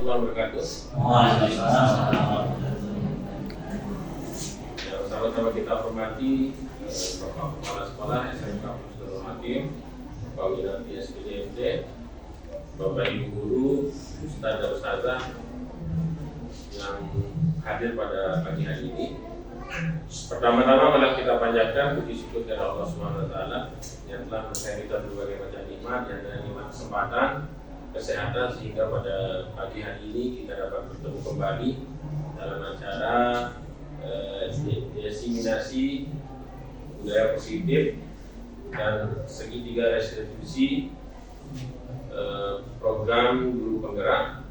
warahmatullahi wabarakatuh. Waalaikumsalam. Ya, sama-sama kita hormati Bapak Kepala Sekolah SMK Nurul Hakim, Bapak Winarti SPDMT, Bapak Ibu Guru, Ustaz dan Ustazah yang hadir pada pagi hari ini. Pertama-tama malah kita panjatkan puji syukur kepada Allah Subhanahu wa taala yang telah memberikan kita berbagai macam nikmat, yang dengan nikmat kesempatan, kesehatan, sehingga pada pagi hari ini kita dapat bertemu kembali dalam acara diseminasi budaya positif dan segitiga restitusi program guru penggerak.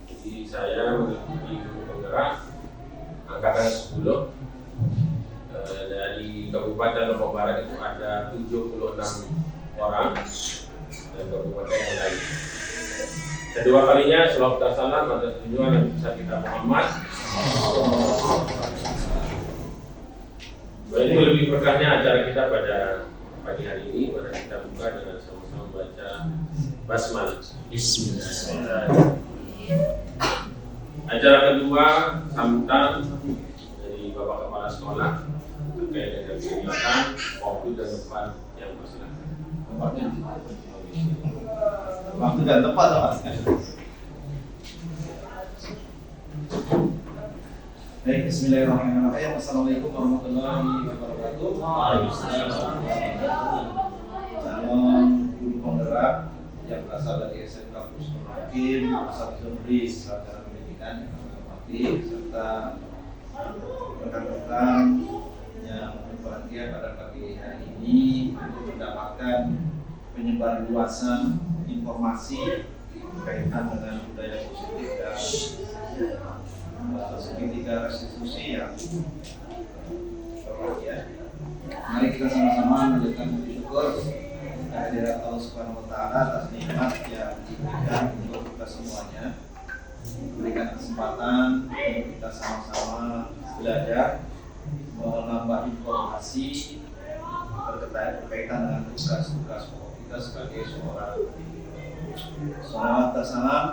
Jadi saya mengikuti guru penggerak angkatan 10 dari Kabupaten Lombok Barat itu ada 76 orang dan kabupaten yang lain. Kedua kalinya selawat dan salam atas junjungan Nabi besar kita Muhammad. Ini lebih berkahnya acara kita pada pagi hari ini. Mari kita buka dengan sama-sama baca basmalah. Bismillahirrahmanirrahim. Acara kedua sambutan dari Bapak Kepala Sekolah terkait dengan kegiatan waktu dan tempat yang bersilakan. Waktu dan tempat, Pak. Baik, bismillahirrahmanirrahim. Assalamualaikum warahmatullahi wabarakatuh. Waalaikumsalam. Calon guru penggerak yang berasal dari SMK Nurul Hakim, Pusat Zumri Pelajaran Pendidikan yang kami hormati, serta rekan-rekan yang berperhatian pada pagi hari ini untuk mendapatkan penyebar luasan informasi berkaitan dengan budaya positif dan segitiga restitusi yang berbahagia. Mari kita sama-sama menjadikan puji syukur kehadirat Allah Subhanahu wa taala atas nikmat yang diberikan untuk kita semuanya. Memberikan kesempatan untuk kita sama-sama belajar, menambah informasi berkaitan dengan tugas-tugas pokok kita sebagai seorang. Salawat dan salam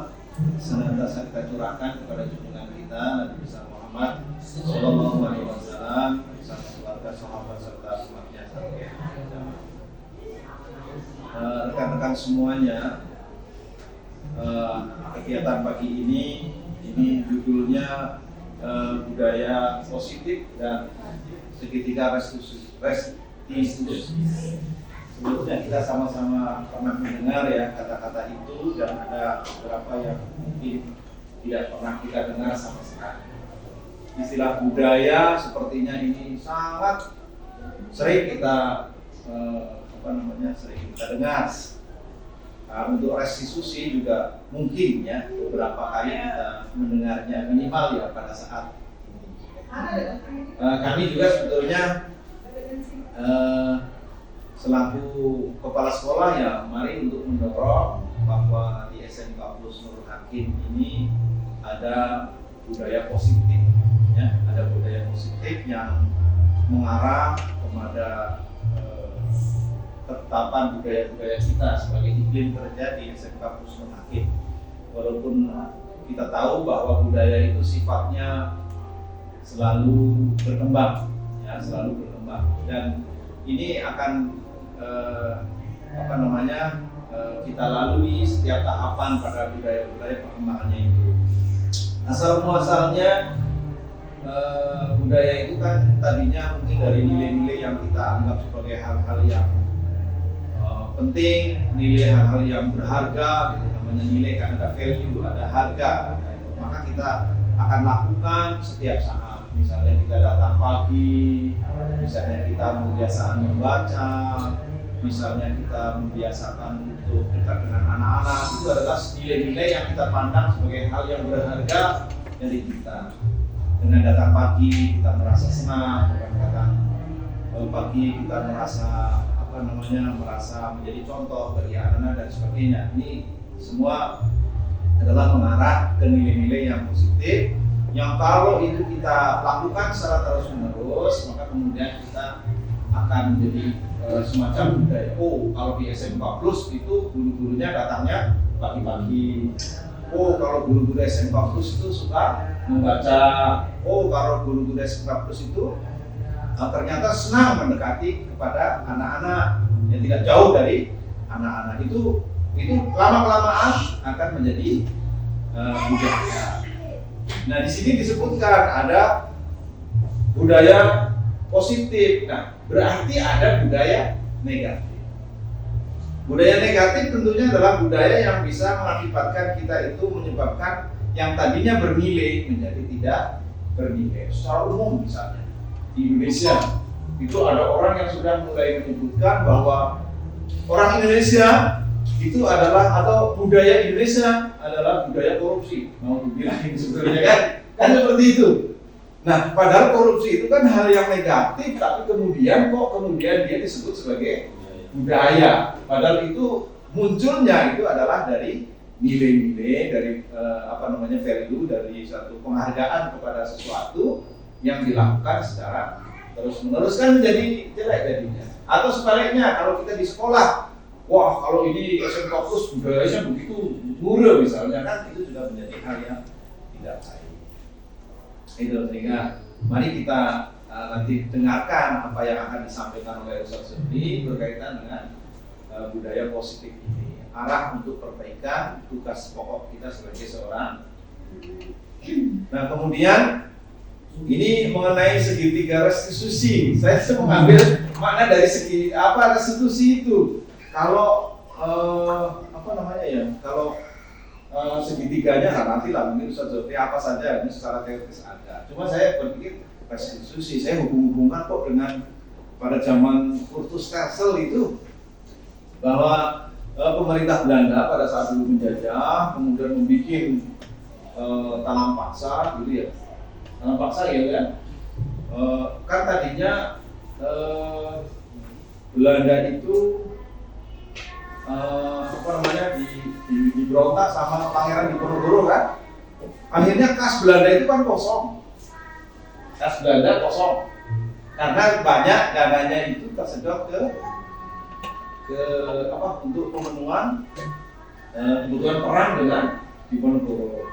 senantiasa kita curahkan kepada junjungan kita Nabi besar Muhammad Sallallahu Alaihi Wasallam bersama keluarga, sahabat serta umatnya sampai akhir zaman. Rekan-rekan semuanya, kegiatan pagi ini judulnya budaya positif dan segitiga restitusi. Sebelumnya kita sama-sama pernah mendengar ya kata-kata itu, dan ada beberapa yang mungkin tidak pernah kita dengar sama sekali. Istilah budaya sepertinya ini sangat sering kita sering kita dengar. Untuk restitusi juga mungkin ya beberapa kali kita mendengarnya, minimal ya pada saat ini. Kami juga sebetulnya selaku kepala sekolah ya, mari untuk mendorong bahwa di SMK Nurul Hakim ini ada budaya positif, ya, ada budaya positif yang mengarah kepada ketetapan budaya-budaya kita sebagai iklim kerja di SMK Nurul Hakim. Walaupun kita tahu bahwa budaya itu sifatnya selalu berkembang, ya, selalu berkembang, dan ini akan kita lalui setiap tahapan pada budaya-budaya perkembangannya itu. Asal muasalnya budaya itu kan tadinya mungkin dari nilai-nilai yang kita anggap sebagai hal-hal yang penting, nilai hal-hal yang berharga, gitu, namanya nilai kan ada value, ada harga, maka kita akan lakukan setiap saat. Misalnya kita datang pagi, misalnya kita membiasakan membaca, misalnya kita membiasakan untuk dekat dengan anak-anak, itu adalah nilai-nilai yang kita pandang sebagai hal yang berharga dari kita. Dengan datang pagi kita merasa senang, dengan datang pagi kita merasa merasa menjadi contoh bagi anak-anak dan sebagainya. Ini semua adalah mengarah ke nilai-nilai yang positif, yang kalau itu kita lakukan secara terus-menerus, maka kemudian kita akan menjadi semacam budaya. Oh, kalau di SMK Plus itu guru-gurunya datangnya pagi-pagi, Oh, kalau guru-guru SMK Plus itu suka membaca. Oh, kalau guru-guru SMK Plus itu ternyata senang mendekati kepada anak-anak yang tidak jauh dari anak-anak. Itu lama-kelamaan akan menjadi budaya. Nah, di sini disebutkan ada budaya positif. Nah, berarti ada budaya negatif. Budaya negatif tentunya adalah budaya yang bisa mengakibatkan kita itu menyebabkan yang tadinya bernilai menjadi tidak bernilai. Secara umum misalnya di Indonesia itu ada orang yang sudah mulai menyebutkan bahwa orang Indonesia itu adalah, atau budaya Indonesia adalah budaya korupsi. Mau dibilang sebetulnya kan seperti itu. Nah, padahal korupsi itu kan hal yang negatif, tapi kemudian dia disebut sebagai budaya. Padahal itu munculnya itu adalah dari nilai-nilai, dari value, dari satu penghargaan kepada sesuatu yang dilakukan secara terus-menerus, kan menjadi jelek jadinya. Atau sebaliknya, kalau kita di sekolah, wah kalau ini SMK Plus budayanya begitu murah misalnya, kan itu juga menjadi hal yang tidak baik. Itu sehingga mari kita nanti dengarkan apa yang akan disampaikan oleh Ustaz Zubri berkaitan dengan budaya positif ini, arah untuk perbaikan tugas pokok kita sebagai seorang. Nah, kemudian ini mengenai segitiga restitusi. Saya mengambil makna dari segi restitusi itu. Kalau kalau segitiganya nantilah mungkin Ustaz Zofri apa saja ini secara teoritis ada. Cuma saya berpikir restitusi, saya hubung-hubungkan kok dengan pada zaman Kurtus Tersel itu, bahwa pemerintah Belanda pada saat dulu menjajah kemudian membuat tanam paksa gitu ya. Tanam paksa ya kan. Kan tadinya Belanda itu diberontak sama Pangeran Diponegoro kan. Akhirnya kas Belanda itu kan kosong. Kas Belanda kosong karena banyak dananya itu tersedot untuk pemenuhan kebutuhan perang dengan Diponegoro.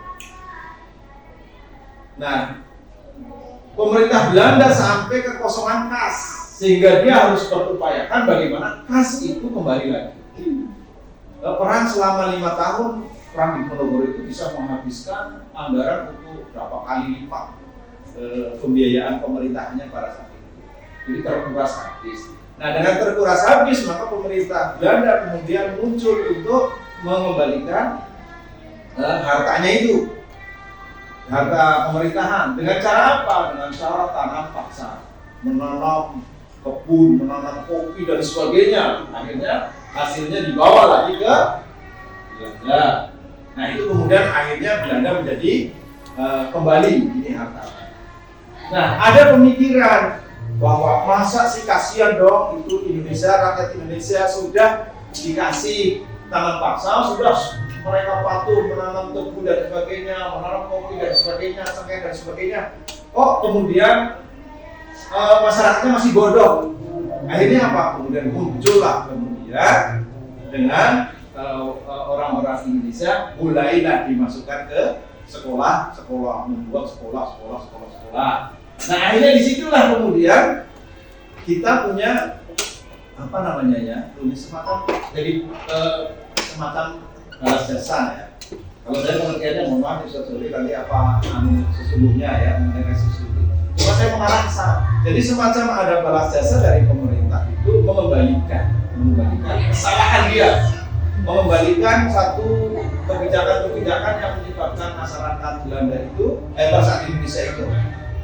Nah, pemerintah Belanda sampai kekosongan kas, sehingga dia harus berupayakan bagaimana kas itu kembali lagi. Perang selama 5 tahun, perang Diponegoro itu bisa menghabiskan anggaran untuk berapa kali lipat pembiayaan pemerintahnya pada saat itu. Jadi terkuras habis. Nah, dengan terkuras habis, maka pemerintah Belanda kemudian muncul untuk mengembalikan hartanya itu, harta pemerintahan. Dengan cara apa? Dengan cara tanam paksa, menanam kebun, menanam kopi dan sebagainya. Akhirnya hasilnya dibawa lagi ke Belanda. Nah, itu kemudian akhirnya Belanda menjadi kembali ini harta. Nah, ada pemikiran bahwa masa sih kasihan dong itu Indonesia, rakyat Indonesia sudah dikasih tanam paksa, sudah mereka patuh menanam tebu dan sebagainya, menanam kopi dan sebagainya, sengkeh dan sebagainya. Oh, kemudian masyarakatnya masih bodoh. Akhirnya apa? Kemudian muncullah dengan orang-orang Indonesia mulailah dimasukkan ke sekolah, membuat sekolah. Nah, akhirnya disitulah kemudian kita punya punya semacam balas jasa ya. Kalau saya pengertiannya, mohon maaf Ustaz Zofri nanti sesungguhnya ya mengenai restitusi. Cuma saya mengarah ke sana. Jadi semacam ada balas jasa dari pemerintah itu mengembalikan kesalahan dia, mengembalikan satu kebijakan-kebijakan yang menyebabkan masyarakat Belanda itu, masyarakat Indonesia itu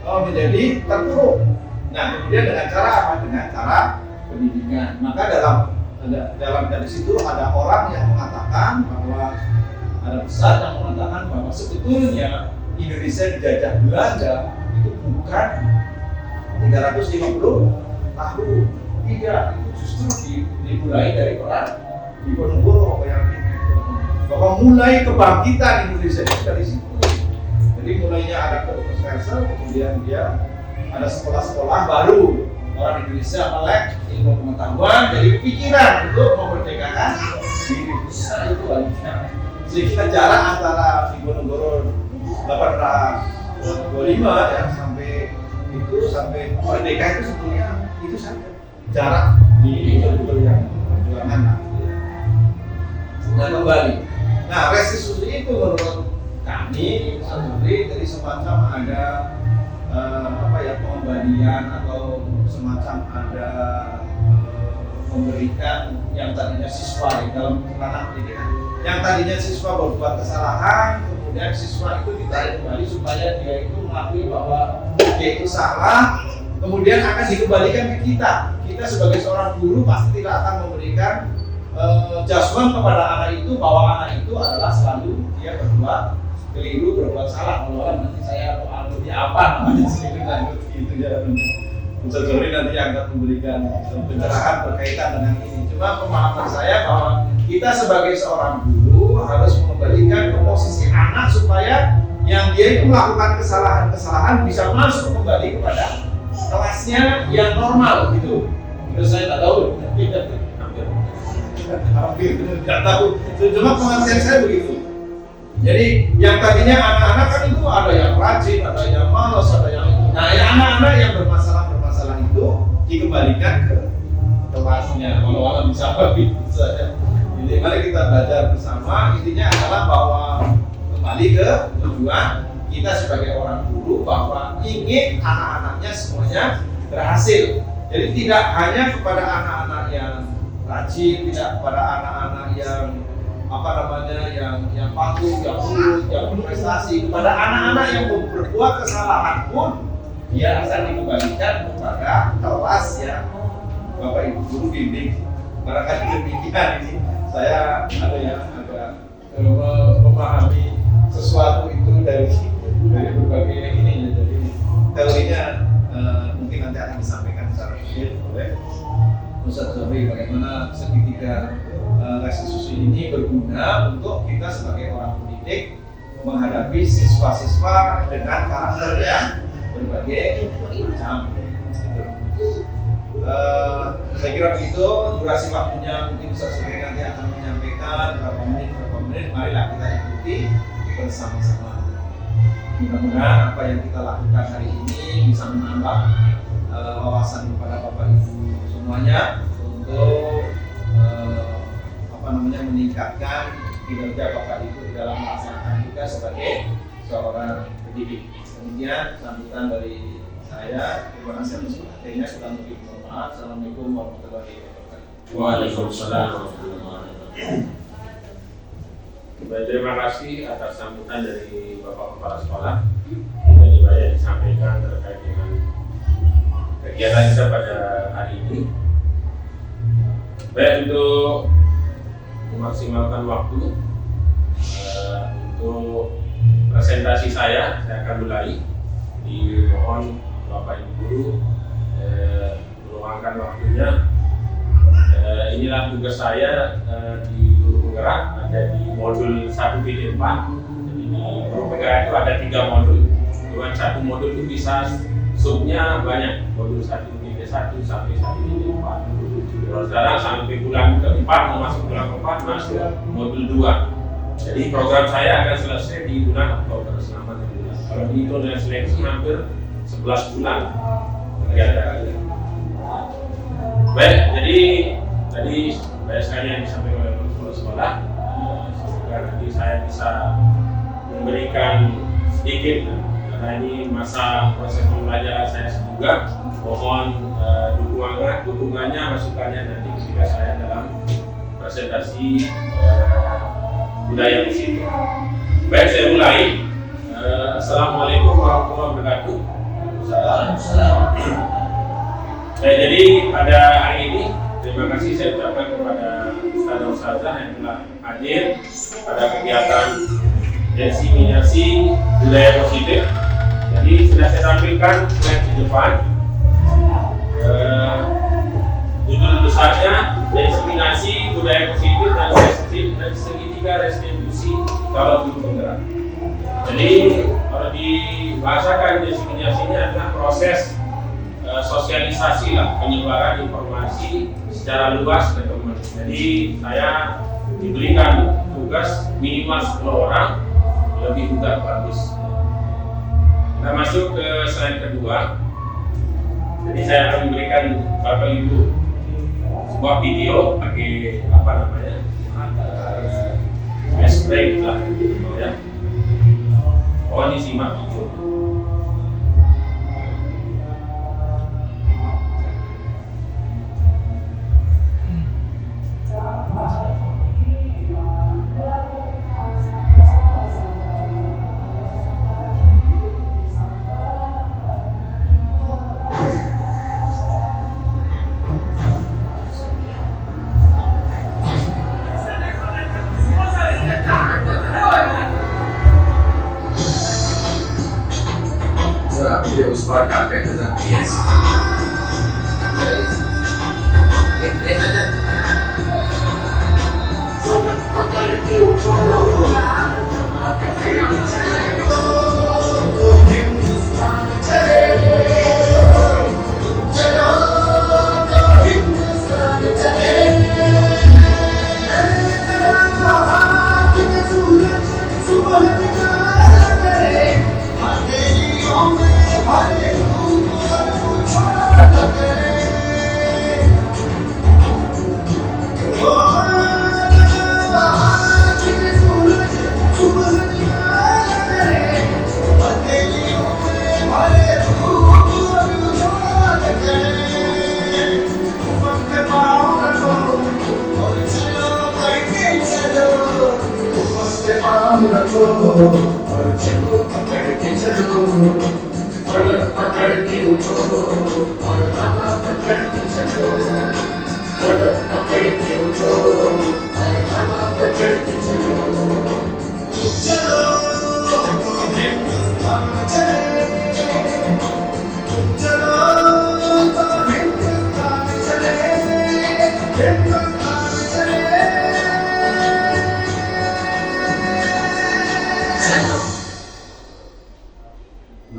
menjadi terpuruk. Nah, kemudian dengan cara apa? Dengan cara pendidikan. Maka dari situ ada orang yang mengatakan bahwa ada pesan yang mengatakan bahwa sebetulnya Indonesia dijajah Belanda itu bukan 350 tahun. Tidak, itu justru dimulai dari perang Diponegoro bahwa mulai kebangkitan Indonesia itu dari situ. Jadi mulainya ada Kurtus Tersel, kemudian dia ada sekolah-sekolah baru, orang Indonesia melek ilmu pengetahuan, jadi pikiran untuk memerdekakan diri. Besar itu halnya. Sehingga jarak antara Diponegoro 825 ya sampai Merdeka itu sebetulnya itu saja jarak di jalur yang perjuangan. Nah kembali, nah restitusi itu menurut kami jadi semacam ada pengembalian atau semacam ada memberikan yang tadinya siswa di dalam ranah pendidikan, yang tadinya siswa berbuat kesalahan, kemudian siswa itu ditarik kembali supaya dia itu mengakui bahwa dia itu salah, kemudian akan dikembalikan ke kita. Kita sebagai seorang guru pasti tidak akan memberikan judgement kepada anak itu bahwa anak itu adalah selalu dia berbuat keliru, berbuat salah. Kalau nanti saya alumni apa namanya sedikit gitu ya. Ustaz Zohri nanti akan memberikan pencerahan berkaitan dengan ini. Cuma pemahaman saya bahwa kita sebagai seorang guru harus mengembalikan ke posisi anak supaya yang dia itu melakukan kesalahan-kesalahan bisa masuk kembali kepada kelasnya yang normal gitu. Terus saya tak tahu. Hampir tidak tahu. Cuma pengertian saya begitu. Jadi yang tadinya anak-anak kan itu ada yang rajin, ada yang malas, ada yang itu. Nah, yang anak-anak yang bermasalah itu dikembalikan ke kelasnya. Kalau bisa bisa ya. Jadi mari kita belajar bersama. Intinya adalah bahwa kembali ke tujuan kita sebagai orang guru bahwa ingin anak-anaknya semuanya berhasil. Jadi tidak hanya kepada anak-anak yang rajin, tidak kepada anak-anak yang yang patuh, yang lurus, yang berprestasi, kepada anak-anak yang berbuat kesalahan pun dia akan dikembalikan kepada kelas yang Bapak Ibu guru bimbing. Barangkali demikian ini saya agak memahami sesuatu itu dari berbagai ini ya. Jadi teorinya mungkin nanti akan disampaikan secara detail oleh Ustaz Zohri bagaimana segitiga restitusi ini berguna untuk kita sebagai orang pendidik menghadapi siswa-siswa dengan karakter yang berbagai macam. Saya kira begitu, durasi waktunya mungkin Ustaz Zohri nanti akan menyampaikan berapa menit, marilah kita ikuti bersama-sama. Mudah-mudahan apa yang kita lakukan hari ini bisa menambah wawasan kepada Bapak Ibu semuanya untuk meningkatkan kinerja Bapak Ibu di dalam melaksanakan tugas sebagai seorang pendidik. Kemudian sambutan dari saya, terima kasih atas perhatiannya. Kurang lebih mohon maaf. Assalamualaikum warahmatullahi wabarakatuh. Waalaikumsalam warahmatullahi wabarakatuh. Baik, terima kasih atas sambutan dari Bapak Kepala Sekolah. Jadi banyak disampaikan terkait dengan kegiatan kita pada hari ini. Baik, untuk memaksimalkan waktu untuk presentasi saya akan mulai. Dimohon Bapak Ibu guru meluangkan waktunya. Inilah tugas saya di Guru Penggerak, ada di modul 1 PD 4. Jadi di Guru Penggerak itu ada 3 modul. Dengan satu modul itu bisa subnya banyak, modul 1 PD 1 sampai 1 PD 4. Kalau sekarang sampai bulan ke-4 mau masuk bulan ke-4 masuk modul 2. Jadi program saya akan selesai di bulan Oktober selama 6 bulan. Kalau dihitung dengan seleksi hampir 11 bulan kegiatan. Baik, jadi tadi banyak sekali yang disampaikan oleh kepala sekolah. Semoga nanti saya bisa memberikan sedikit karena ini masa proses pembelajaran saya juga. Mohon dukungannya, masukannya nanti ketika saya dalam presentasi budaya musik. Baik, saya mulai. Assalamualaikum warahmatullahi wabarakatuh. Jadi pada hari ini terima kasih saya ucapkan kepada Ustazah yang telah hadir pada kegiatan diseminasi budaya positif. Jadi sudah saya tampilkan slide di depan. Judul besarnya diseminasi budaya positif dan segitiga restitusi kalau Guru Penggerak. Jadi kalau dibahasakan diseminasi ini adalah proses sosialisasi lah, penyebaran informasi secara luas ke teman. Jadi saya diberikan petugas minimal 10 orang, lebih juga bagus. Kita masuk ke slide kedua. Jadi saya akan memberikan Bapak Ibu sebuah video bagi explain lah ya. Oh, ini simak video. Video start capek dengan PS.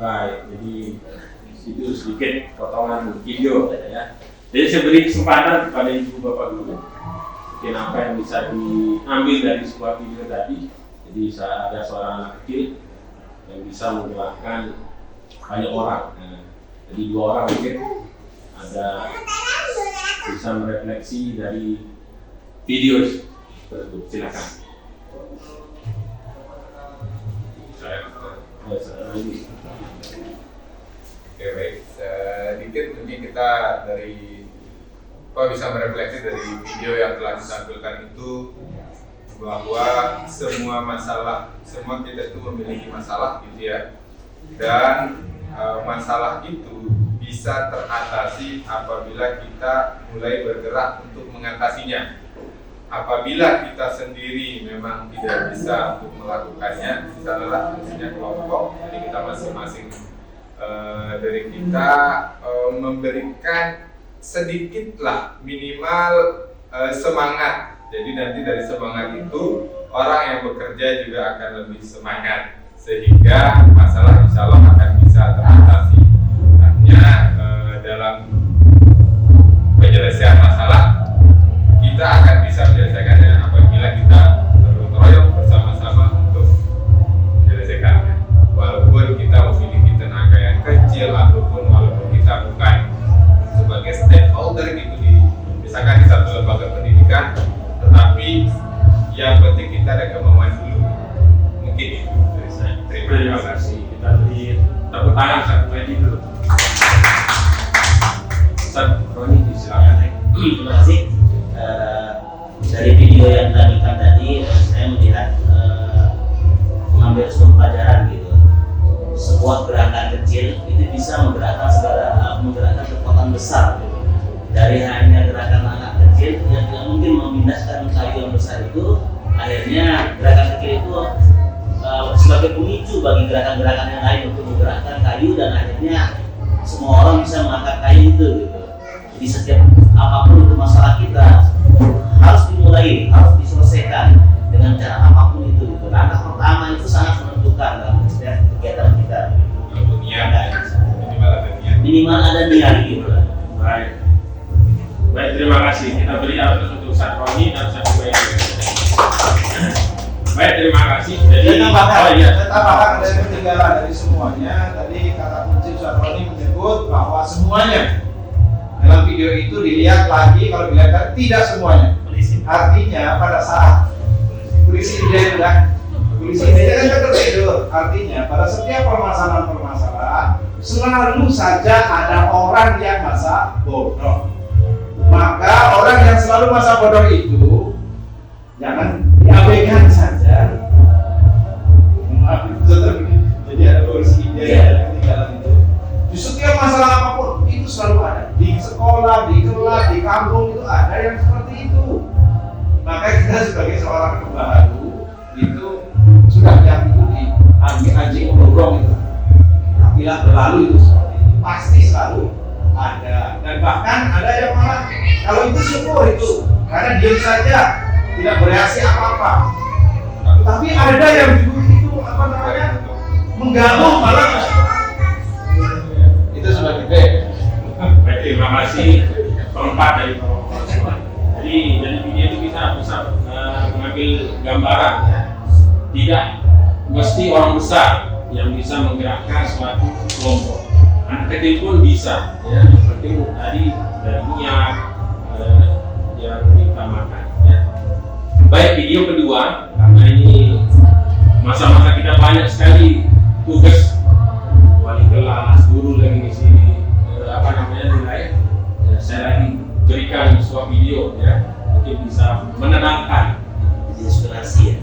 Baik, jadi itu sedikit potongan video ya. Jadi saya beri kesempatan kepada ibu bapak guru. Mungkin apa yang bisa diambil dari sebuah video tadi. Jadi ada seorang anak kecil yang bisa menggerakkan banyak orang. Nah, jadi 2 orang mungkin ada bisa merefleksi dari video tersebut. Silakan. Oke, baik. Sedikit mungkin kita dari bisa merefleksi dari video yang telah ditampilkan itu bahwa semua masalah, semua kita itu memiliki masalah gitu ya. Dan masalah itu bisa teratasi apabila kita mulai bergerak untuk mengatasinya. Apabila kita sendiri memang tidak bisa untuk melakukannya, misalnya fungsinya kelompok, jadi kita masing-masing dari kita memberikan sedikitlah minimal semangat. Jadi nanti dari semangat itu orang yang bekerja juga akan lebih semangat sehingga masalah insya Allah akan bisa teratasi. Artinya dalam penyelesaian masalah kita akan bisa menyelesaikannya apabila kita bergotong royong bersama-sama untuk menyelesaikannya. Walaupun kita memiliki tenaga yang kecil ataupun walaupun kita bukan sebagai stakeholder gitu misalkan di satu lembaga pendidikan, tetapi yang penting kita ada kemauan dulu. Mungkin itu dari saya. Terima kasih. Kita beri tepuk tangan Ustaz Medi dulu. Ustaz Roni silakan. Terima kasih. Dari video yang ditampilkan tadi, saya melihat mengambil sebuah pelajaran gitu. Sebuah gerakan kecil itu bisa menggerakkan kekuatan besar. Gitu. Dari hanya gerakan anak kecil yang tidak mungkin memindahkan kayu yang besar itu, akhirnya gerakan kecil itu sebagai pemicu bagi gerakan-gerakan yang lain untuk menggerakkan kayu dan akhirnya semua orang bisa mengangkat kayu itu. Gitu. Jadi setiap apapun itu masalah kita harus dimulai, harus diselesaikan dengan cara apapun itu. Gitu. Langkah pertama itu sangat menentukan dalam setiap kegiatan kita. Minimal ada niat gitu. Baik. Baik, terima kasih. Kita beri aplaus untuk Ustaz Roni dan Ustaz Medi. ada yang ketinggalan dari semuanya. Tadi kata kunci Satroni menyebut bahwa semuanya dalam video itu dilihat lagi, kalau dilihat tidak semuanya. Artinya pada saat polisi dia kan tertidur. Artinya pada setiap permasalahan selalu saja ada orang yang masa bodoh. Maka orang yang selalu masa bodoh itu jangan diabaikan saja. Maaf, jadi ada polisi yang ketinggalan itu. Di setiap masalah apapun itu selalu ada. Di sekolah, di kelas, di kampung itu ada yang seperti itu. Maka kita sebagai seorang pembaharu itu sudah yang itu di anjing mendorong itu. Bila berlalu itu seperti itu pasti selalu ada. Dan bahkan ada yang malah kalau itu syukur itu karena diam saja tidak bereaksi apa-apa. Tapi ada yang itu apa namanya mengganggu malah itu sebagai B. Baik, terima kasih keempat dari Bapak semua. Jadi dari video itu kita bisa mengambil gambaran ya. Tidak mesti orang besar yang bisa menggerakkan suatu kelompok. Anak kecil pun bisa ya. Yang penting tadi dari niat yang diutamakan ya. Baik, video kedua karena ini masa-masa kita banyak sekali tugas wali kelas, guru lagi di sini nilai ya, saya lagi berikan sebuah video ya mungkin bisa menenangkan, inspirasi ya.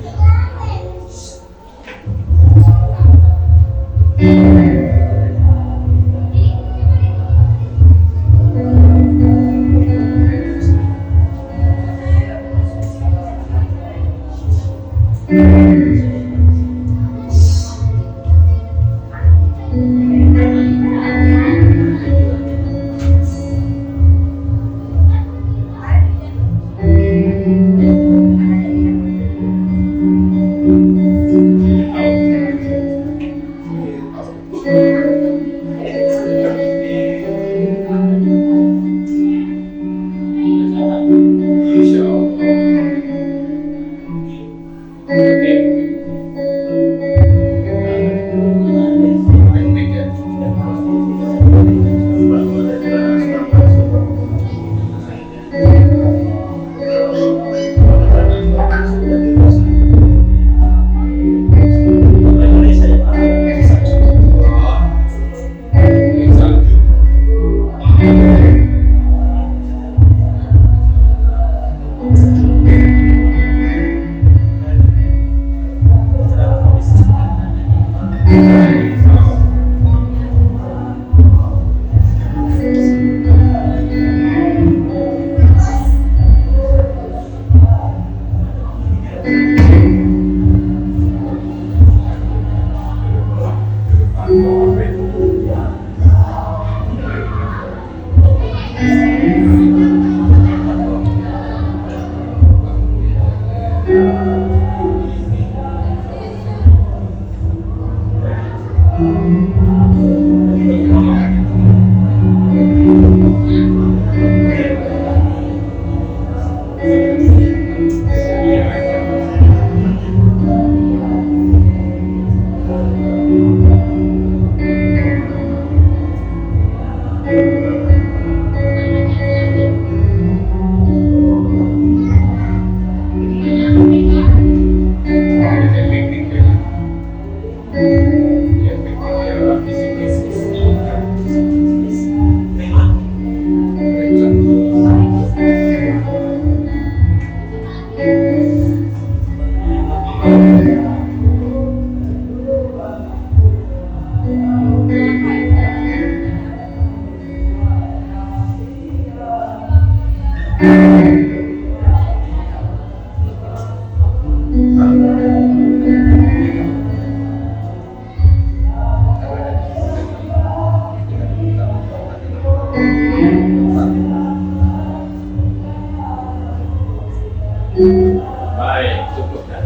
Baik, cukup kan?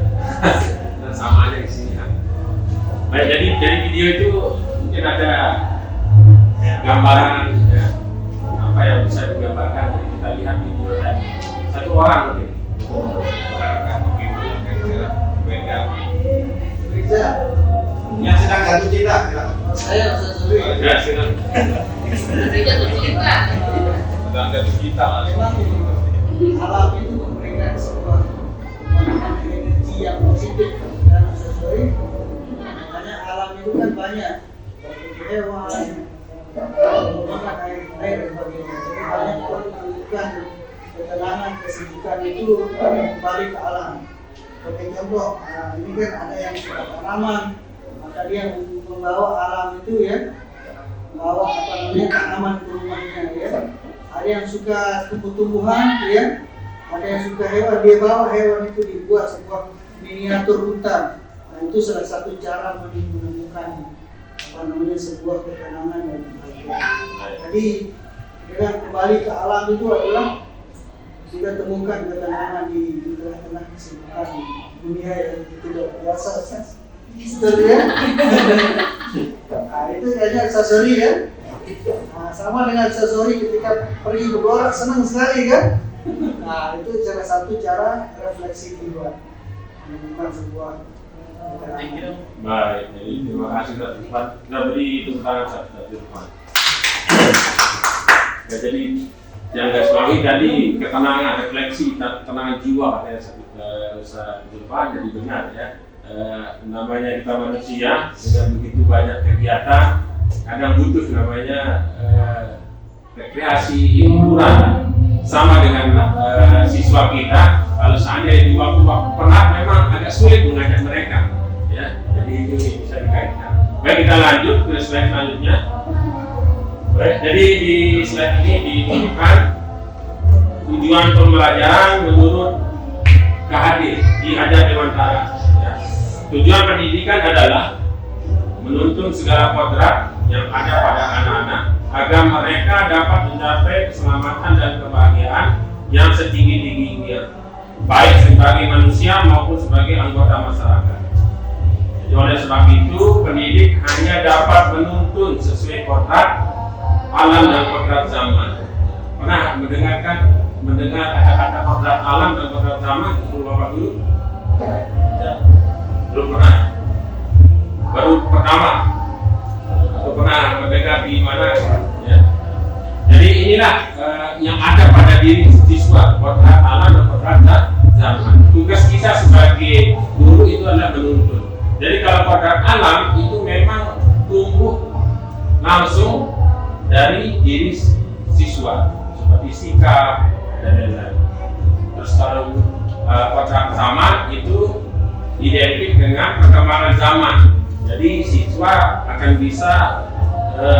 Dan sama aja di sini kan. Baik, jadi dari video itu mungkin ada gambaran ya, apa yang bisa digambarkan. Jadi kita lihat video tadi satu orang mungkin. Kan begitu yang beda. Yang sedang jatuh cinta, silakan. Saya Ustaz Zuri. Ya, silakan. Jatuh cinta. Sedang jatuh cinta. Memang alam itu memberikan sebuah energi yang positif dan Ustaz Zuri. Makanya alam itu kan banyak, seperti hewan, bahkan air dan sebagainya. Jadi banyak orang menunjukkan ketenangan, kesejukan itu kembali ke alam. Sebagai contoh, ini kan ada yang suka tanaman, maka dia membawa alam itu ya, membawa tanaman ke rumahnya ya. Ada yang suka tumbuh-tumbuhan ya, ada yang suka hewan, dia bawa hewan itu dibuat sebuah miniatur hutan. Nah, itu salah satu cara menemukan sebuah ketenangan dan bahagia. Jadi dengan kembali ke alam itu adalah kita temukan ketenangan di tengah-tengah kesibukan dunia yang tidak biasa, betul ya? Nah, itu kayaknya aksesori ya. Nah, sama dengan aksesori ketika pergi berborak senang sekali kan? Nah, itu salah satu cara refleksi jiwa, menemukan sebuah ketenangan. Baik, jadi terima kasih Dr. Irfan. Kita beri tepuk tangan Dr. Irfan. Ya, jadi yang garis bawahi tadi ketenangan, refleksi, ketenangan jiwa katanya Ustaz Irfan, jadi benar ya. Namanya kita manusia dengan begitu banyak kegiatan, kadang butuh namanya rekreasi, hiburan. Sama dengan siswa kita, kalau seandainya di waktu-waktu penat memang agak sulit mengajak mereka, ya. Jadi itu bisa dikaitkan. Baik, kita lanjut ke slide selanjutnya. Baik, jadi di slide ini ditunjukkan tujuan pembelajaran menurut KHD di Hajar Dewantara. Ya. Tujuan pendidikan adalah menuntun segala kodrat yang ada pada anak-anak agar mereka dapat mencapai keselamatan dan kebahagiaan yang setinggi-tingginya, baik sebagai manusia maupun sebagai anggota masyarakat. Jadi oleh sebab itu, pendidik hanya dapat menuntun sesuai kodrat alam dan kodrat zaman. Pernah mendengar kata-kata kodrat alam dan kodrat zaman dulu Bapak dulu? Belum pernah. Baru pertama. Atau pernah mendengar di mana? Ya. Jadi inilah yang ada pada diri siswa, kodrat alam dan kodrat zaman. Tugas kita sebagai guru itu adalah menuntun. Jadi kalau kodrat alam itu memang tumbuh langsung dari diri siswa, seperti sikap dan lain-lain. Terus kalau kodrat zaman itu identik dengan perkembangan zaman. Jadi siswa akan bisa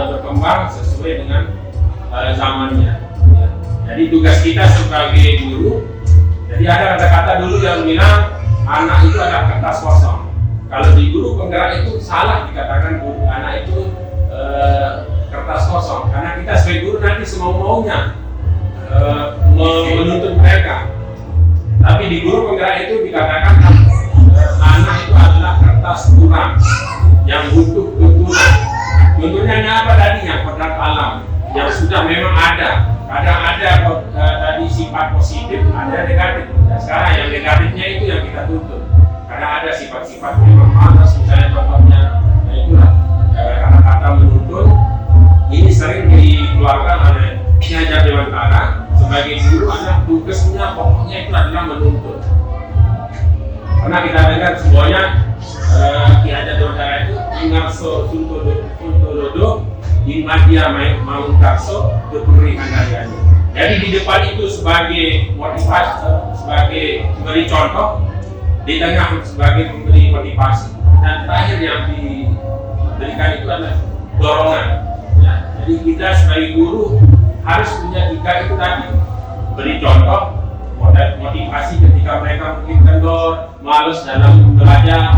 berkembang sesuai dengan zamannya. Ya. Jadi tugas kita sebagai guru, jadi ada kata-kata dulu yang bilang anak itu adalah kertas kosong. Kalau di guru penggerak itu salah dikatakan guru anak itu kertas kosong, karena kita sebagai guru nanti semau-maunya menuntut mereka. Tapi di guru penggerak itu dikatakan anak itu adalah kertas kurang yang butuh tuntunan. Tuntunannya apa tadinya? Kodrat alam yang sudah memang ada. Kadang ada tadi sifat positif, ada negatif. Dan sekarang yang negatifnya itu yang kita tuntut. Karena ada sifat-sifat memang malas, misalnya contohnya, nah itulah kata-kata menuntun. Ini sering dikeluarkan oleh Ki Hajar Dewantara sebagai guru, adalah tugasnya pokoknya itu adalah menuntun. Karena kita dengar semuanya Ki Hajar Dewantara itu Ingarso Suntododo Inmadia Maungkarso Depuri Handayani. Jadi di depan itu sebagai motivasi, sebagai memberi contoh, di tengah sebagai memberi motivasi, dan terakhir yang diberikan itu adalah dorongan. Ya, jadi kita sebagai guru harus punya tiga itu tadi, beri contoh, motivasi ketika mereka mungkin kendor, malas dalam belajar,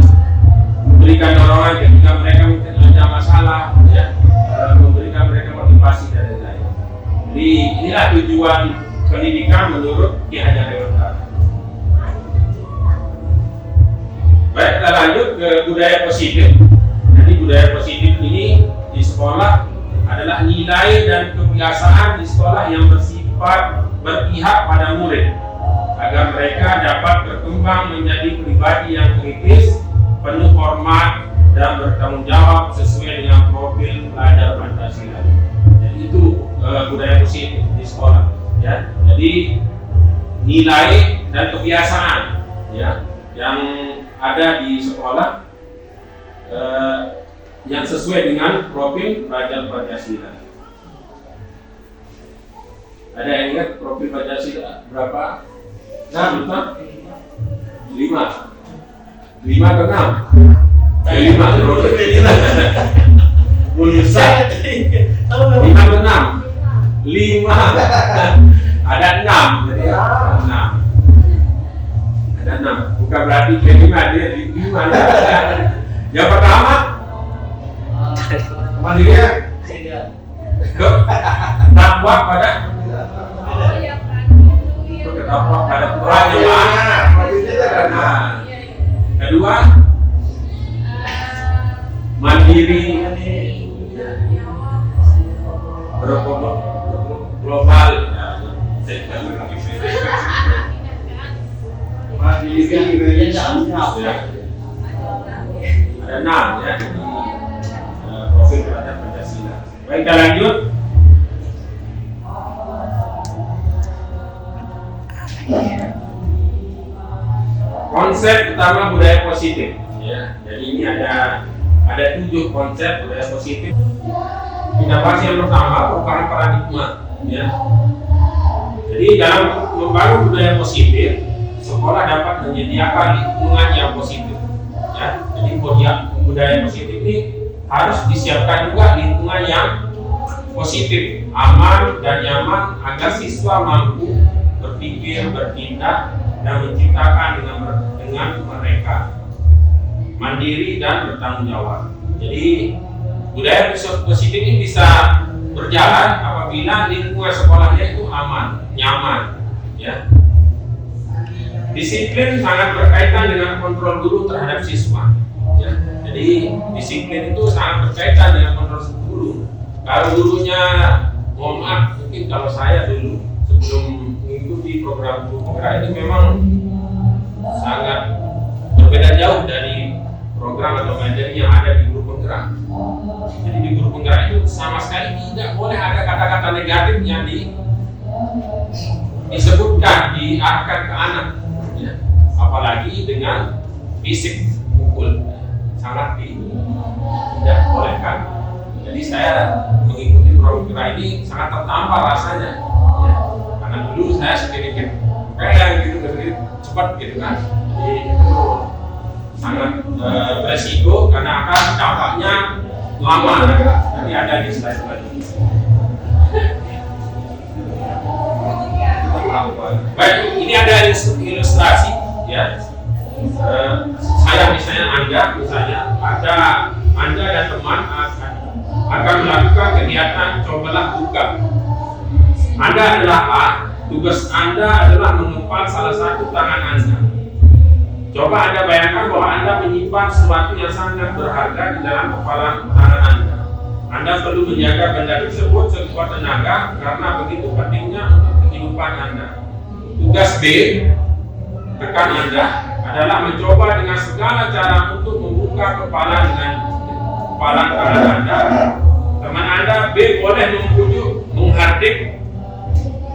memberikan dorongan ketika mereka mungkin ada masalah, ya, memberikan mereka motivasi dan lain-lain. Jadi inilah tujuan pendidikan menurut Ki Hajar Dewantara. Baik, kita lanjut ke budaya positif. Jadi budaya positif ini di sekolah adalah nilai dan kebiasaan di sekolah yang bersifat berpihak pada murid agar mereka dapat berkembang menjadi pribadi yang kritis, penuh hormat, dan bertanggung jawab sesuai dengan profil pelajar Pancasila. Jadi itu budaya positif di sekolah, ya. Jadi nilai dan kebiasaan, ya, yang ada di sekolah yang sesuai dengan profil pelajar Pancasila. Ada yang ingat profil Pancasila berapa? 6, 5 ke 6? 5 profil. Mulusah 5 ke 6? 5. Ada 6, jadi 6. Ada 6. Bukan berarti ke 5, dia di 5. Yang pertama, mandiri, takwa pada takwa pada Tuhan yang Maha. Kedua, mandiri, global. Mandiri, Ada 6 ya di profil pelajar Pancasila. Baik, kita lanjut. Konsep utama budaya positif, ya. Jadi ini ada 7 konsep budaya positif. Kita bahas yang pertama, perubahan paradigma, ya. Jadi dalam membangun budaya positif, sekolah dapat menyediakan lingkungan yang positif, ya. Jadi budaya positif ini harus disiapkan juga lingkungan yang positif, aman dan nyaman agar siswa mampu berpikir, bertindak, dan menciptakan dengan mereka mandiri dan bertanggung jawab. Jadi budaya positif ini bisa berjalan apabila lingkungan sekolahnya itu aman, nyaman, ya. Disiplin sangat berkaitan dengan kontrol guru terhadap siswa, ya. Jadi disiplin itu sangat berkaitan dengan kontrol guru. Kalau gurunya, mohon maaf, mungkin kalau saya dulu sebelum mengikuti program guru penggerak ini memang sangat berbeda jauh dari program atau materi yang ada di guru penggerak. Jadi di guru penggerak itu sama sekali tidak boleh ada kata-kata negatif yang disebutkan, diarahkan ke anak, ya. Apalagi dengan fisik pukul, sangat tidak bolehkan. Jadi saya mengikuti program penggerak ini sangat tertampar rasanya, ya. Karena dulu saya sedikit kayak gitu cepat gitu kan. Jadi itu sangat beresiko karena akan dampaknya lama. Nanti ada di slide selanjutnya. Baik, ini ada ilustrasi, ya. Saya misalnya ada Anda dan teman akan melakukan kegiatan cobalah buka. Anda adalah A, tugas Anda adalah mengepal salah satu tangan Anda. Coba Anda bayangkan bahwa Anda menyimpan sesuatu yang sangat berharga di dalam kepalan tangan Anda. Anda perlu menjaga benda tersebut sekuat tenaga karena begitu pentingnya untuk kehidupan Anda. Tugas B, rekan Anda, adalah mencoba dengan segala cara untuk membuka kepalan tangan Anda. Teman Anda B boleh membujuk, menghardik,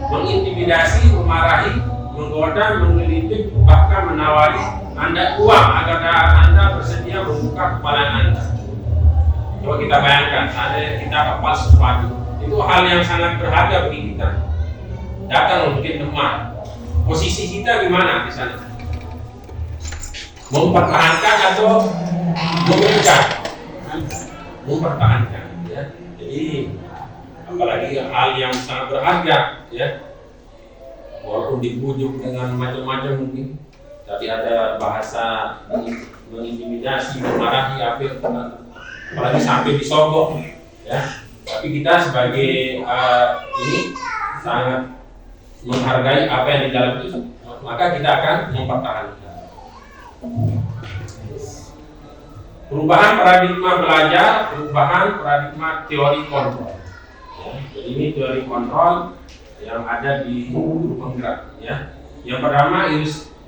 mengintimidasi, memarahi, menggoda, menggelitik, bahkan menawari Anda uang agar Anda bersedia membuka kepalan Anda. Coba kita bayangkan, kita kepal sesuatu, itu hal yang sangat berharga bagi kita. Datang mungkin teman, posisi kita gimana di sana? Mempertahankan atau memberikan? Mempertahankan, ya. Jadi apalagi hal yang sangat berharga, ya. Walaupun dibujuk dengan macam-macam mungkin, tapi ada bahasa mengintimidasi, memarahi, apalagi sampai disogok, ya. Tapi kita sebagai ini sangat menghargai apa yang di dalam itu, maka kita akan mempertahankan. Perubahan paradigma belajar, perubahan paradigma teori kontrol. Jadi ini teori kontrol yang ada di guru penggerak, ya. Yang pertama,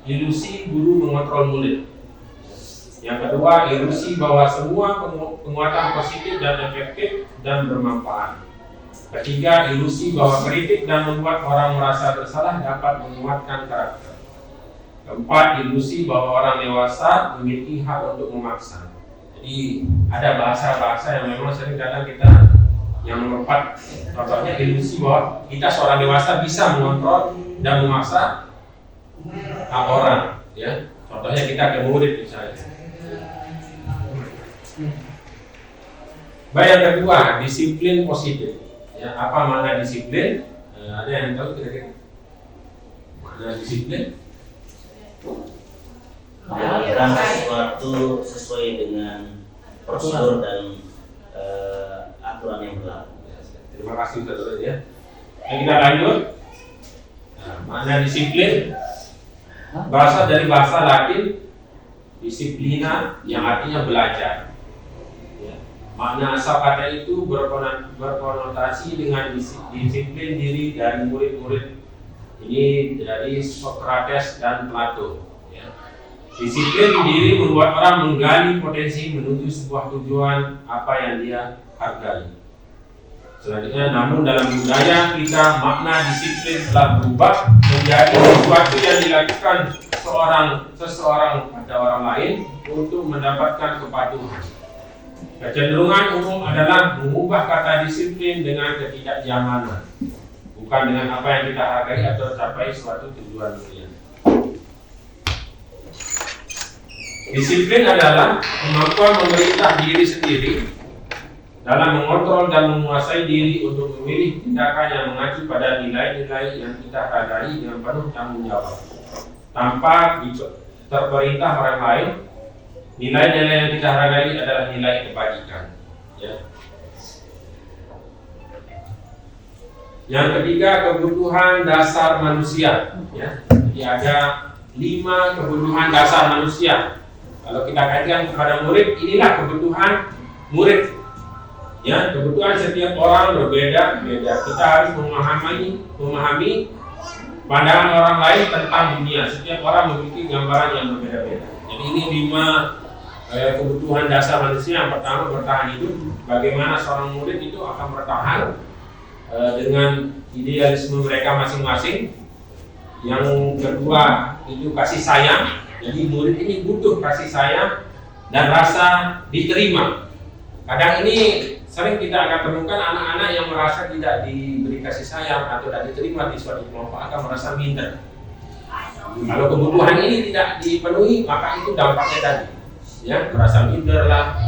ilusi guru mengontrol murid. Yang kedua, ilusi bahwa semua penguatan positif dan efektif dan bermanfaat. Ketiga, ilusi bahwa kritik dan membuat orang merasa bersalah dapat menguatkan karakter. Keempat, ilusi bahwa orang dewasa memiliki hak untuk memaksa. Jadi ada bahasa-bahasa yang memang sering kadang kita, yang nomor 4, contohnya ilusi bahwa kita seorang dewasa bisa mengontrol dan memaksa hak orang, ya. Contohnya kita ke murid misalnya. Baik, yang kedua, disiplin positif. Ya, apa makna disiplin? Ada yang tahu kira-kira? Makna disiplin? Melakukan sesuatu sesuai dengan prosedur dan aturan yang berlaku. Terima kasih saudara ya. Kita lanjut. Nah, makna disiplin berasal dari bahasa Latin disiplina yang artinya belajar. Ya. Makna asal kata itu berkonotasi dengan disiplin diri dari murid-murid ini dari Socrates dan Plato. Ya. Disiplin diri membuat orang menggali potensi menuju sebuah tujuan apa yang dia hargai. Selanjutnya, namun dalam budaya kita makna disiplin telah berubah menjadi sesuatu yang dilakukan seseorang pada orang lain untuk mendapatkan kepatuhan. Kecenderungan umum adalah mengubah kata disiplin dengan ketidaknyamanan, bukan dengan apa yang kita hargai atau capai suatu tujuan mulia. Disiplin adalah kemampuan memerintah diri sendiri dalam mengontrol dan menguasai diri untuk memilih tindakan yang mengacu pada nilai-nilai yang kita hargai dengan penuh tanggung jawab, tanpa terperintah orang lain. Nilai-nilai yang kita hargai adalah nilai kebajikan. Ya. Yang ketiga, kebutuhan dasar manusia. Ya. Jadi ada 5 kebutuhan dasar manusia. Kalau kita kaitkan kepada murid, inilah kebutuhan murid. Ya, kebutuhan setiap orang berbeda-beda. Kita harus memahami pandangan orang lain tentang dunia. Setiap orang memiliki gambaran yang berbeda-beda. Jadi ini 5 kebutuhan dasar manusia. Yang pertama, bertahan hidup. Bagaimana seorang murid itu akan bertahan dengan idealisme mereka masing-masing. Yang kedua itu kasih sayang. Jadi murid ini butuh kasih sayang dan rasa diterima. Kadang ini sering kita akan temukan anak-anak yang merasa tidak diberi kasih sayang atau tidak diterima di suatu kelompok akan merasa minder. Kalau kebutuhan ini tidak dipenuhi, maka itu dampaknya tadi, ya, merasa minder lah.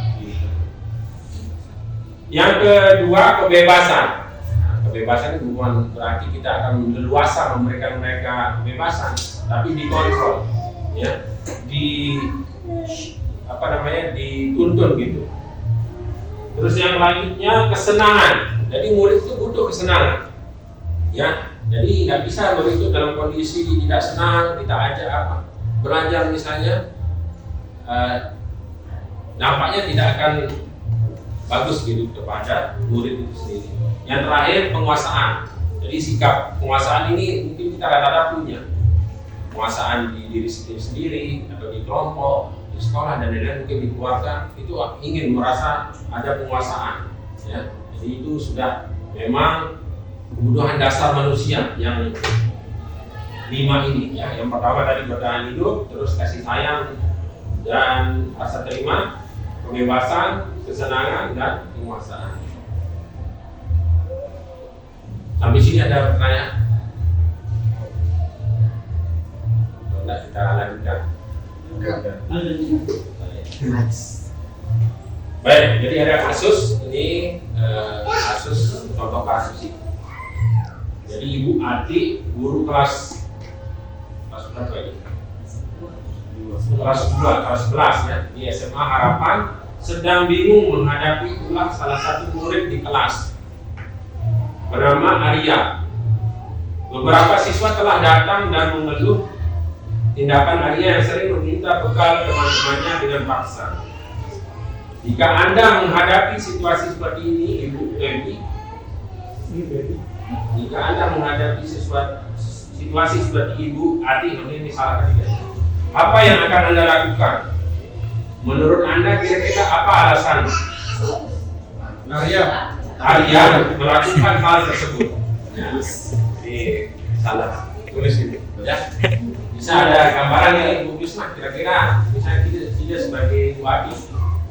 Yang kedua, kebebasan. Nah, kebebasan itu bukan berarti kita akan leluasa memberikan mereka kebebasan, tapi dikontrol, ya, dituntun gitu. Terus yang selanjutnya kesenangan. Jadi murid itu butuh kesenangan, ya. Jadi nggak bisa murid itu dalam kondisi tidak senang, kita ajak belajar misalnya, dampaknya tidak akan bagus gitu kepada murid itu sendiri. Yang terakhir, penguasaan. Jadi sikap penguasaan ini mungkin kita rata-rata punya. Penguasaan di diri sendiri atau di kelompok, di sekolah dan lain-lain, mungkin di keluarga itu ingin merasa ada penguasaan, ya. Jadi itu sudah memang kebutuhan dasar manusia yang 5 ini, ya. Yang pertama tadi bertahan hidup, terus kasih sayang dan rasa terima, kebebasan, kesenangan dan penguasaan. Sampai sini ada pertanyaan? Tidak, kita lanjutkan. Baik, jadi ada kasus ini, kasus contoh kasus ini. Jadi Ibu Ati, guru kelas berapa ini? Kelas 2, kelas 11 ya, di SMA Harapan, sedang bingung menghadapi ulah salah satu murid di kelas bernama Arya. Beberapa siswa telah datang dan mengeluh tindakan Arya yang sering meminta bekal teman-temannya dengan paksa. Jika Anda menghadapi situasi seperti ini, Ibu Dewi, jika Anda menghadapi situasi seperti Ibu Ati, ini salah ketiga, apa yang akan Anda lakukan? Menurut Anda kira-kira apa alasan Arya melakukan hal tersebut? Ini salah tulis ini, ya. Bisa ada gambaran yang Ibu Bisma kira-kira misalnya tidak sebagai Ibu Adi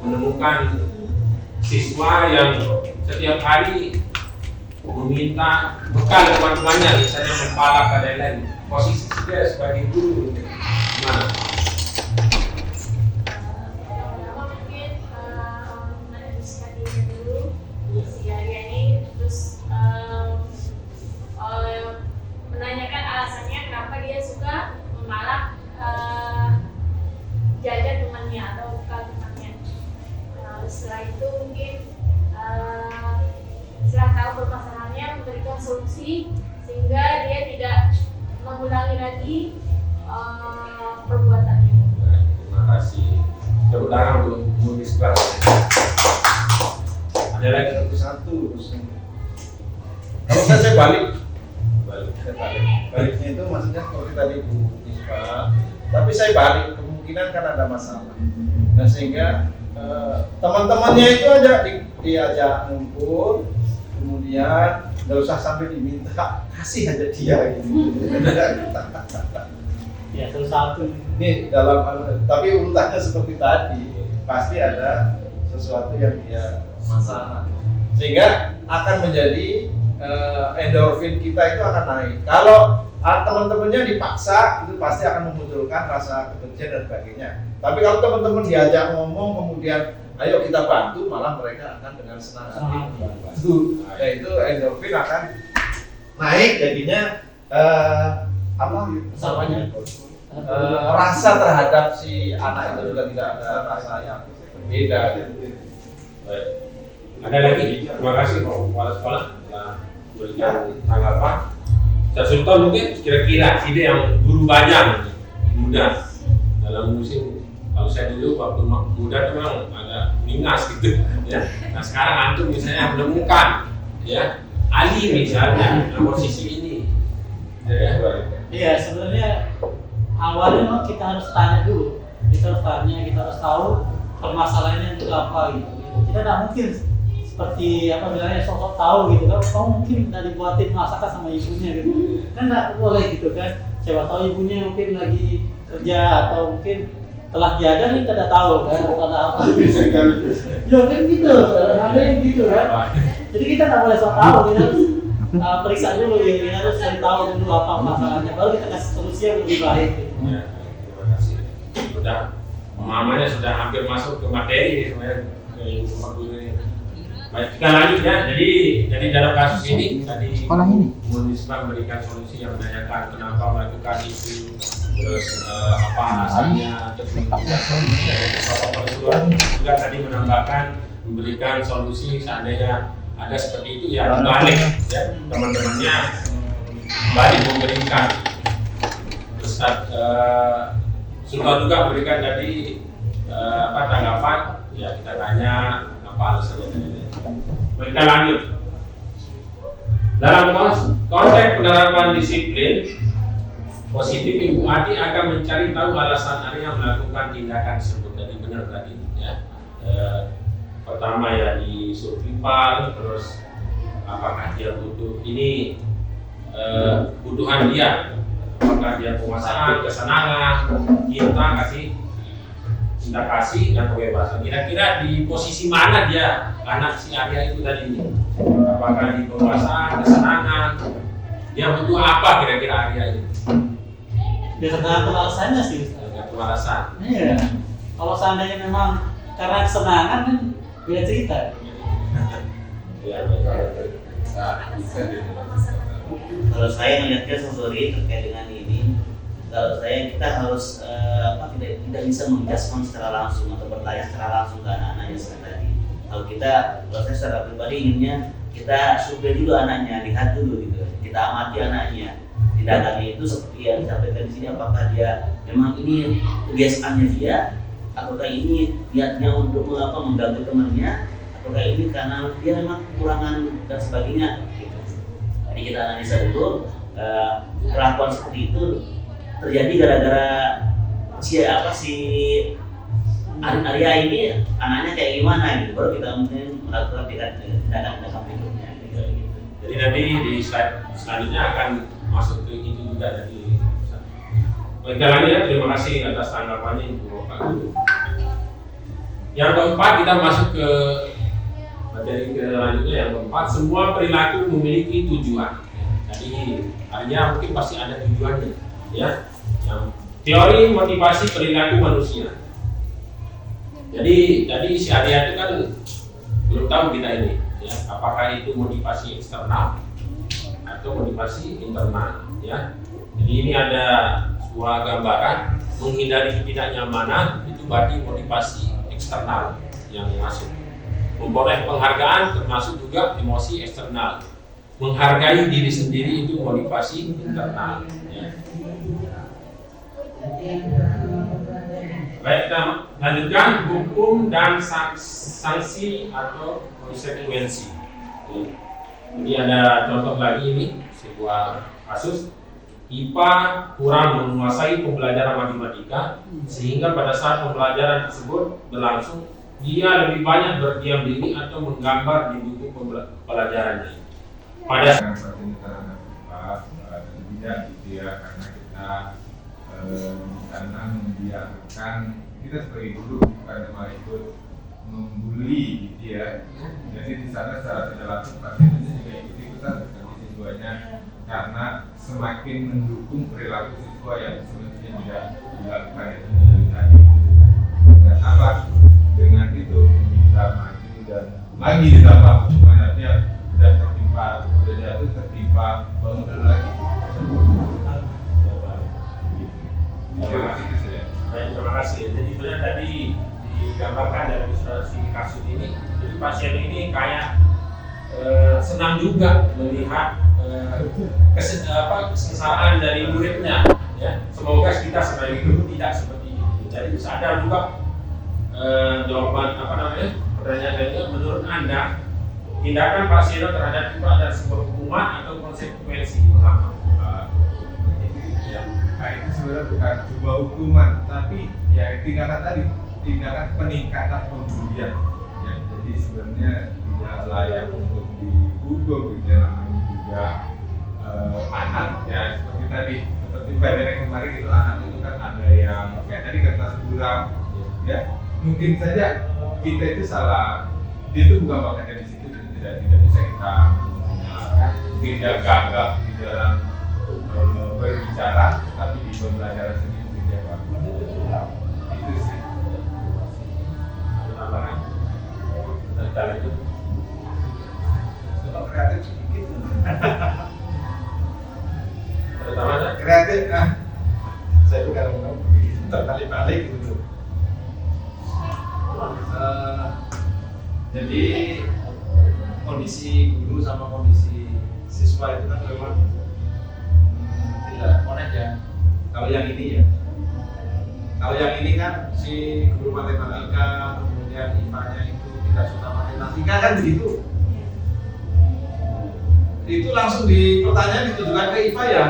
menemukan siswa yang setiap hari meminta bekal teman-temannya, misalnya mempalak dan lain-lain. Posisi dia sebagai guru gimana? Pertama mungkin menanyakan diri dulu si Arya ini, terus menanyakan alasannya kenapa dia suka memalak jajan temannya atau bekal temannya. Setelah itu mungkin setelah tahu permasalahannya memberikan solusi sehingga dia tidak mengulangi lagi perbuatannya. Terima kasih. Tepuk tangan untuk Munisba. Ada lagi? Satu. Kalau saya balik. Baliknya itu maksudnya seperti tadi Bu Ispa, tapi saya balik, kemungkinan kan ada masalah. Nah sehingga teman-temannya itu diajak ngumpul, kemudian nggak usah sampai diminta, kasih aja dia gitu. Ya, terus satu. Ini dalam, tapi urutannya seperti tadi, pasti ada sesuatu yang dia masalah, sehingga akan menjadi endorfin kita itu akan naik. Kalau teman-temannya dipaksa, itu pasti akan memunculkan rasa kebencian dan sebagainya. Tapi kalau teman-teman diajak ngomong, kemudian ayo kita bantu, malah mereka akan dengan senang hati membantu. Nah itu endorfin akan naik, jadinya rasa terhadap si anak itu juga tidak ada rasa yang beda. Baik. Ada lagi? Terima kasih Kepala Sekolah telah berikan tanggapan. Saya Sultan mungkin kira-kira ide yang guru banyak muda dalam musim. Kalau saya dulu waktu muda itu memang agak mingas gitu ya. Nah sekarang antum misalnya menemukan ya Ali misalnya posisi ini ya. Iya, sebenarnya awalnya memang kita harus tanya dulu. Kita harus tahu permasalahannya itu apa gitu. Kita tidak mungkin seperti apa bilangnya sosok tahu gitu kan. Kamu mungkin udah dibuatin masakan sama ibunya gitu. Kan nggak boleh gitu kan. Siapa tahu ibunya mungkin lagi kerja atau mungkin telah diajar kita tidak tahu kan ada apa. Ya kan gitu, ada yang gitu kan. Jadi kita tidak boleh sok tahu, kita harus periksa dulu ya, kita harus cari tahu dulu apa masalahnya, baru kita kasih solusi yang lebih baik. Gitu. Ya, terima kasih. Sudah pemahamannya sudah hampir masuk ke materi sebenarnya Ibu Guru ini. Baik, kita lanjut ya. Jadi dalam kasus ini tadi Munisba memberikan solusi yang menanyakan kenapa melakukan itu, terus apa alasannya, terus juga tadi menambahkan memberikan solusi seandainya ada seperti itu ya balik ya teman-temannya balik memberikan. Terus Sultan juga memberikan tadi tanggapan ya, kita tanya apa alasannya. Kita lanjut. Dalam konteks penerapan disiplin positif, Ibu Adi akan mencari tahu alasan Arya melakukan tindakan tersebut. Tadi benar tadi ya. Pertama ya di survival, terus apakah dia butuh ini kebutuhan dia, apakah dia penguasaan, kesenangan, cinta kasih dan kebebasan. Kira-kira di posisi mana dia anak si Arya itu tadi ini? Apakah di penguasaan, kesenangan? Dia butuh apa kira-kira Arya ini? Ya tergantung alasannya sih. Tergantung alasan. Iya. Kalau seandainya memang karena kesenangan kan beda cerita. Ya, Kalau saya melihatnya terkait dengan ini, kalau saya kita harus tidak bisa menjelaskan secara langsung atau bertanya secara langsung ke anak-anaknya seperti tadi. Kalau saya secara pribadi inginnya kita survei dulu anaknya, lihat dulu gitu, kita amati anaknya. Tindakannya itu seperti yang disampaikan di sini, apakah dia memang ini kebiasaannya dia, ataukah ini niatnya untuk mengganggu temannya, ataukah ini karena dia memang kekurangan dan sebagainya. Gitu. Jadi kita analisa dulu kelakuan seperti itu terjadi gara-gara si Arya ini anaknya kayak gimana gitu, baru kita mungkin melakukan tindakan berikutnya gitu. Jadi nanti di slide selanjutnya akan masuk ke itu juga dari baik lagi ya, terima kasih atas tanggapannya Ibu Bapak Guru. Yang keempat kita masuk ke materi selanjutnya. Yang keempat, semua perilaku memiliki tujuan. Jadi artinya mungkin pasti ada tujuannya ya. Yang teori motivasi perilaku manusia. Jadi si Arya itu kan belum tahu kita ini ya, apakah itu motivasi eksternal atau motivasi internal ya. Jadi ini ada sebuah gambaran menghindari ketidaknyamanan, itu berarti motivasi eksternal yang masuk. Memperoleh penghargaan termasuk juga emosi eksternal. Menghargai diri sendiri itu motivasi internal ya. Baik, kita lanjutkan hukum dan sanksi atau konsekuensi. Jadi ada contoh lagi ini, sebuah kasus IPA kurang menguasai pembelajaran matematika sehingga pada saat pembelajaran tersebut berlangsung dia lebih banyak berdiam diri atau menggambar di buku pelajarannya. Pada tidak gitu ya, karena kita karena membiarkan kita sebagai guru bukan cuma ikut membuli gitu ya. Jadi di sana secara tidak langsung pasti juga ikut-ikutan seperti siswanya, karena semakin mendukung perilaku siswa yang sebenarnya tidak dilakukan itu dari tadi. Dan apa dengan itu kita maju dan lagi ditambah hukumannya sudah tertimpa, sudah jatuh tertimpa bangun lagi. Terima kasih. Jadi sebenarnya tadi digambarkan dalam ilustrasi kasus ini, jadi pasien ini kayak senang juga melihat kesengsaraan dari muridnya. Ya, semoga kita sebagai guru tidak seperti itu. Jadi sadar juga jawaban pertanyaannya, menurut Anda tindakan Pak Seno terhadap itu ada sebuah hukuman atau konsekuensi utama? Itu sebenarnya bukan sebuah hukuman, tapi ya tindakan tadi, tindakan peningkatan pembulian. Ya, jadi sebenarnya tidak layak untuk dihukum, gitu ya, namanya juga anak ya seperti tadi, seperti badan yang kemarin itu anak itu kan ada yang kayak tadi kertas buram, ya mungkin saja kita itu salah, dia itu bukan bakatnya di situ, tidak bisa kita menyalahkan, mungkin dia gagap di dalam berbicara, tapi di pembelajaran sendiri dia bagus. Itu sih. Tambahan. Tentang itu. Kalau kreatif sedikit. Terutama Kreatif kan. Saya juga ngomong terbalik-balik gitu. Jadi kondisi guru sama kondisi siswa itu kan memang tidak connect ya. Kalau yang ini ya, kalau yang ini kan si guru matematika kemudian IPA-nya itu tidak suka matematika kan begitu. Itu langsung di pertanyaan ditujukan ke IPA ya,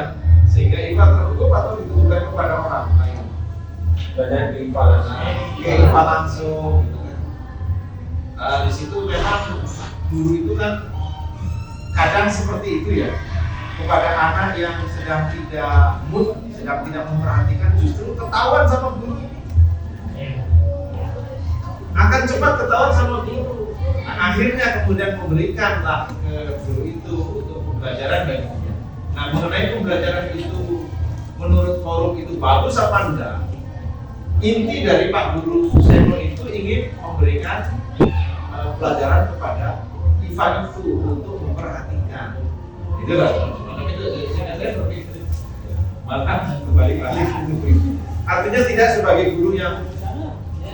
sehingga IPA terhukum atau ditujukan kepada orang lain. banyak ke IPA langsung. Ke IPA langsung gitu kan. Di situ memang guru itu kan kadang seperti itu ya, kepada anak yang sedang tidak mood, sedang tidak memperhatikan, justru ketahuan sama guru ini. Akan cepat ketahuan sama guru. Nah, akhirnya kemudian memberikanlah ke guru itu untuk pembelajaran baginya. Nah, mengenai pembelajaran itu menurut forum itu bagus apa enggak? Inti dari Pak Guru Suseno itu ingin memberikan pelajaran kepada IPA itu untuk memperhatikan. Itu lah. Maka kembali lagi. Artinya tidak sebagai guru yang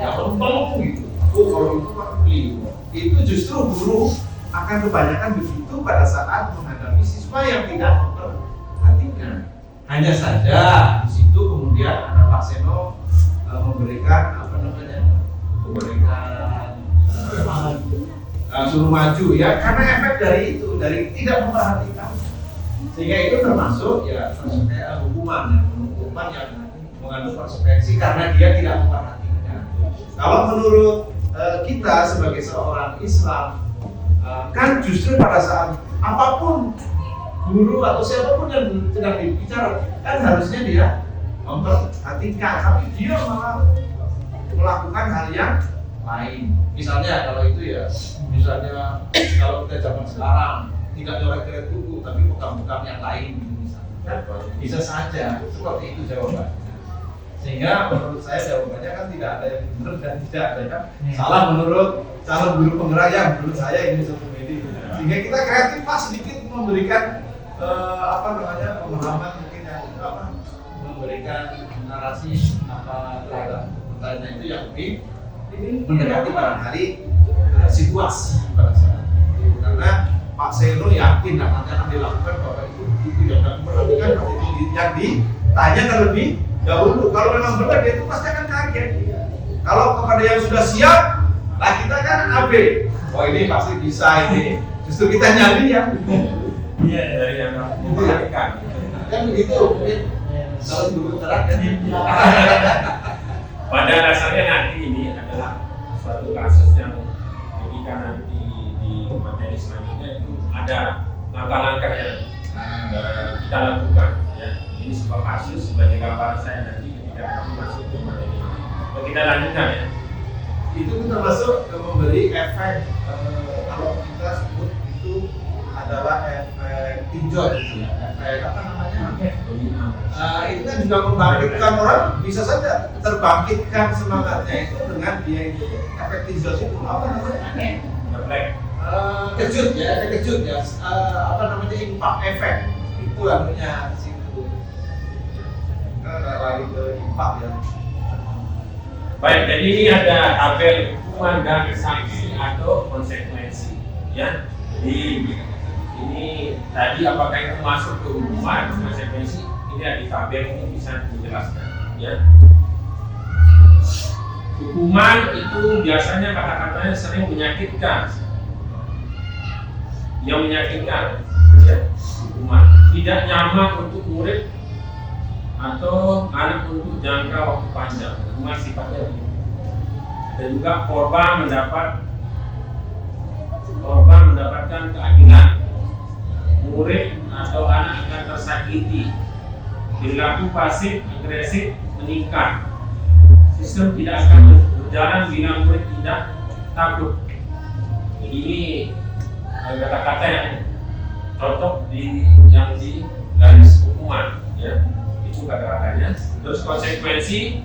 lempeng gitu. Oh, kalau itu kan keliru. Itu justru guru akan kebanyakan begitu pada saat menghadapi siswa yang tidak memperhatikan. Hanya saja di situ kemudian ada Pak Seno memberikan suruh maju ya, karena efek dari itu, dari tidak memperhatikan, sehingga itu termasuk ya hukuman yang mengandung konsekuensi karena dia tidak memperhatikan. Kalau menurut kita sebagai seorang Islam, kan justru pada saat apapun guru atau siapapun yang sedang berbicara, kan harusnya dia memperhatikan, tapi dia malah melakukan hal yang lain. Misalnya kalau itu ya, misalnya kalau kita zaman sekarang tidak nyoret-nyoret buku, tapi bukan yang lain, misalnya, bisa saja seperti itu jawabannya. Sehingga menurut saya jawabannya kan tidak ada yang benar dan tidak ada yang salah menurut calon guru penggerak yang menurut saya ini satu media. Sehingga kita kreatif Pak sedikit memberikan pemahaman mungkin yang memberikan narasi terhadap pertanyaan itu yang lebih mendekati barangkali situasi pada saat itu. Karena Pak Seno yakin dan nanti akan dilakukan bahwa itu tidak akan diperhatikan, itu yang ditanya terlebih dahulu. Kalau memang benar dia itu pasti akan kaget. Kalau kepada yang sudah siap, nah kita kan AB. Oh ini pasti bisa ini. Justru kita nyari ya. Iya, dari yang memperhatikan. Kan begitu mungkin kalau dulu terang kan. Pada dasarnya nanti ini adalah suatu kasus yang ketika nanti di materi selanjutnya itu ada langkah-langkah yang kita lakukan. Ya. Ini sebuah kasus sebagai gambaran saya nanti ketika nanti masuk ke materi ini. Kita lanjutkan ya. Itu termasuk memberi efek kalau kita sebut itu adalah efek tinjau, efek apa namanya? Itu kan juga membangkitkan orang, bisa saja terbangkitkan semangatnya itu dengan dia itu efek tinjau itu apa namanya? Kejut ya, efek kejut ya, impact efek itu namanya situ. Kita lari ke impact ya. Baik, jadi ini ada tabel hukuman dan sanksi atau konsekuensi, ya. Jadi ini tadi apakah itu masuk ke hukuman konsekuensi? Ini ada di tabel ini bisa dijelaskan, ya. Hukuman itu biasanya kata-katanya sering menyakitkan, yang menyakitkan, ya. Hukuman tidak nyaman untuk murid atau anak untuk jangka waktu panjang. Hukuman sifatnya begitu. Dan juga korban mendapatkan keadilan. Murid atau anak akan tersakiti. Perilaku pasif agresif meningkat. Sistem tidak akan berjalan bila murid tidak takut. Jadi ini kata-kata yang cocok di garis hukuman, ya. Itu kata-katanya. Terus konsekuensi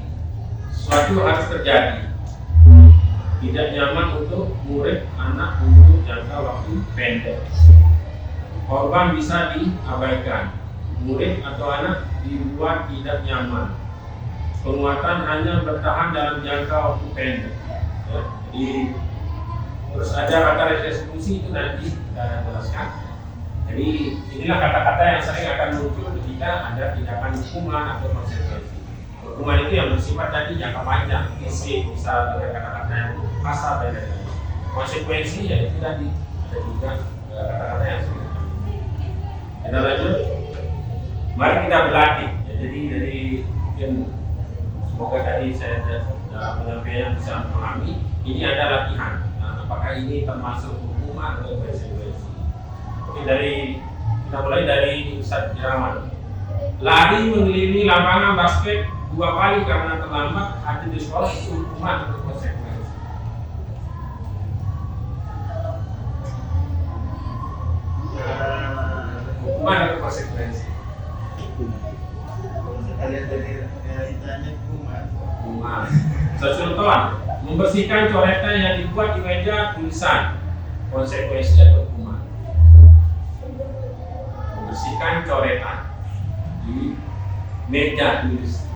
suatu harus terjadi. Tidak nyaman untuk murid anak untuk jangka waktu pendek. Korban bisa diabaikan. Murid atau anak dibuat tidak nyaman. Penguatan hanya bertahan dalam jangka waktu pendek. Ya, jadi terus ada kata restitusi itu nanti kita jelaskan. Jadi inilah kata-kata yang sering akan muncul ketika ada tindakan hukuman atau konsekuensi. Hukuman itu yang bersifat tadi jangka panjang, fisik, bisa dengan kata-kata yang kasar dan lain-lain. Konsekuensi ya itu tadi ada juga kata-kata yang sering. Kita lanjut. Mari kita berlatih. Ya, jadi dari mungkin semoga tadi saya dalam penyampaian bisa memahami. Ini ada latihan. Nah, apakah ini termasuk hukuman atau konsekuensi? Kita mulai dari Ustaz Irawan. Lari mengelilingi lapangan basket 2 kali karena terlambat hadir di sekolah itu hukuman atau konsekuensi? Hukuman atau konsekuensi? Hukuman. Contoh, membersihkan coretan yang dibuat di meja tulisan, konsekuensi atau hukuman? Membersihkan coretan di meja tulis.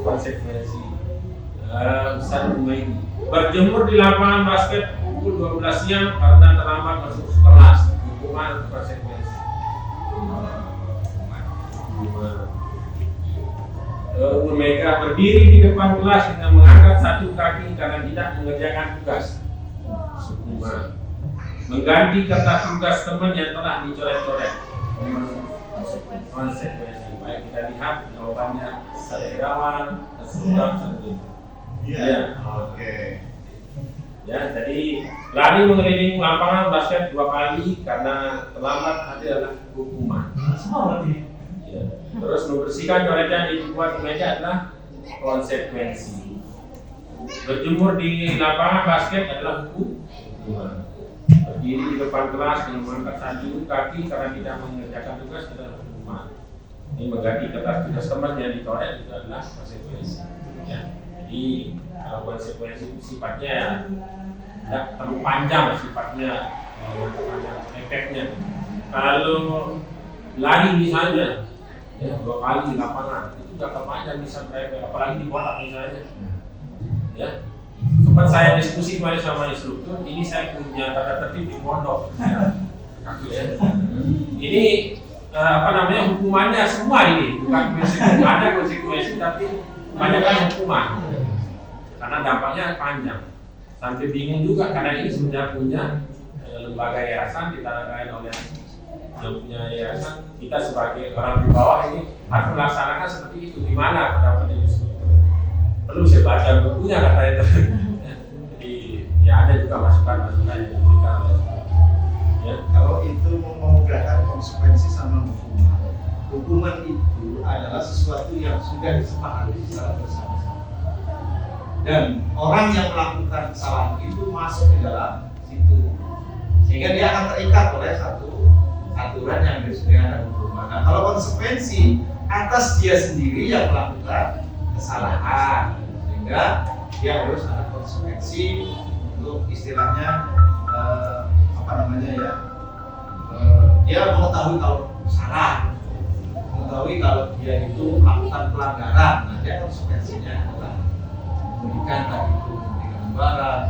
Konsekuensi. Ustaz Umaydi. Berjemur di lapangan basket pukul 12 siang karena terlambat masuk kelas. Hukuman atau konsekuensi? Bu Mega berdiri di depan kelas dengan mengangkat satu kaki karena tidak mengerjakan tugas. Hukuman. Mengganti kertas tugas teman yang telah dicoret-coret. Konsekuensi. Baik kita lihat jawabannya Serawan, Sesudah, Sesudah. Iya. Oke. Ya, jadi lari mengelilingi lapangan basket 2 kali karena terlambat adalah hukuman. Ya. Terus membersihkan coretan di dibuat di meja adalah konsekuensi. Berjemur di lapangan basket adalah hukuman. Berdiri di depan kelas dengan mengangkat satu kaki karena tidak mengerjakan tugas adalah hukuman. Ini mengganti kertas tugas teman yang dicoret itu adalah konsekuensi. Ya. Jadi kalau konsekuensi sifatnya tidak terlalu panjang sifatnya, panjang efeknya. Kalau lari misalnya, ya 2 kali di lapangan itu jangka panjang bisa berefek, apalagi di kotak misalnya. Ya, sempat saya diskusi kemarin sama instruktur, ini saya punya tata tertib di pondok. Ya. Ini hukumannya semua ini, bukan konsekuensi, ada konsekuensi tapi kebanyakan hukuman. Karena dampaknya panjang. Sampai bingung juga karena ini sudah punya lembaga yayasan ditangani oleh yang punya yayasan. Kita sebagai orang di bawah ini harus melaksanakan seperti itu. Gimana pendapatnya Yusuf? Perlu saya baca bukunya katanya itu. Jadi ya ada juga masukan-masukan yang diberikan oleh ya. Kalau itu memudahkan konsekuensi sama hukuman. Hukuman itu adalah sesuatu yang sudah disepakati secara bersama-sama. Dan orang yang melakukan kesalahan itu masuk ke dalam situ, sehingga dia akan terikat oleh satu aturan yang disediakan dalam hukuman. Nah, kalau konsekuensi atas dia sendiri yang melakukan kesalahan, sehingga dia harus ada konsekuensi untuk istilahnya dia mengetahui kalau salah, mengetahui kalau dia itu melakukan pelanggaran. Nah, dia konsekuensinya adalah memberikan tadi itu memberikan barang,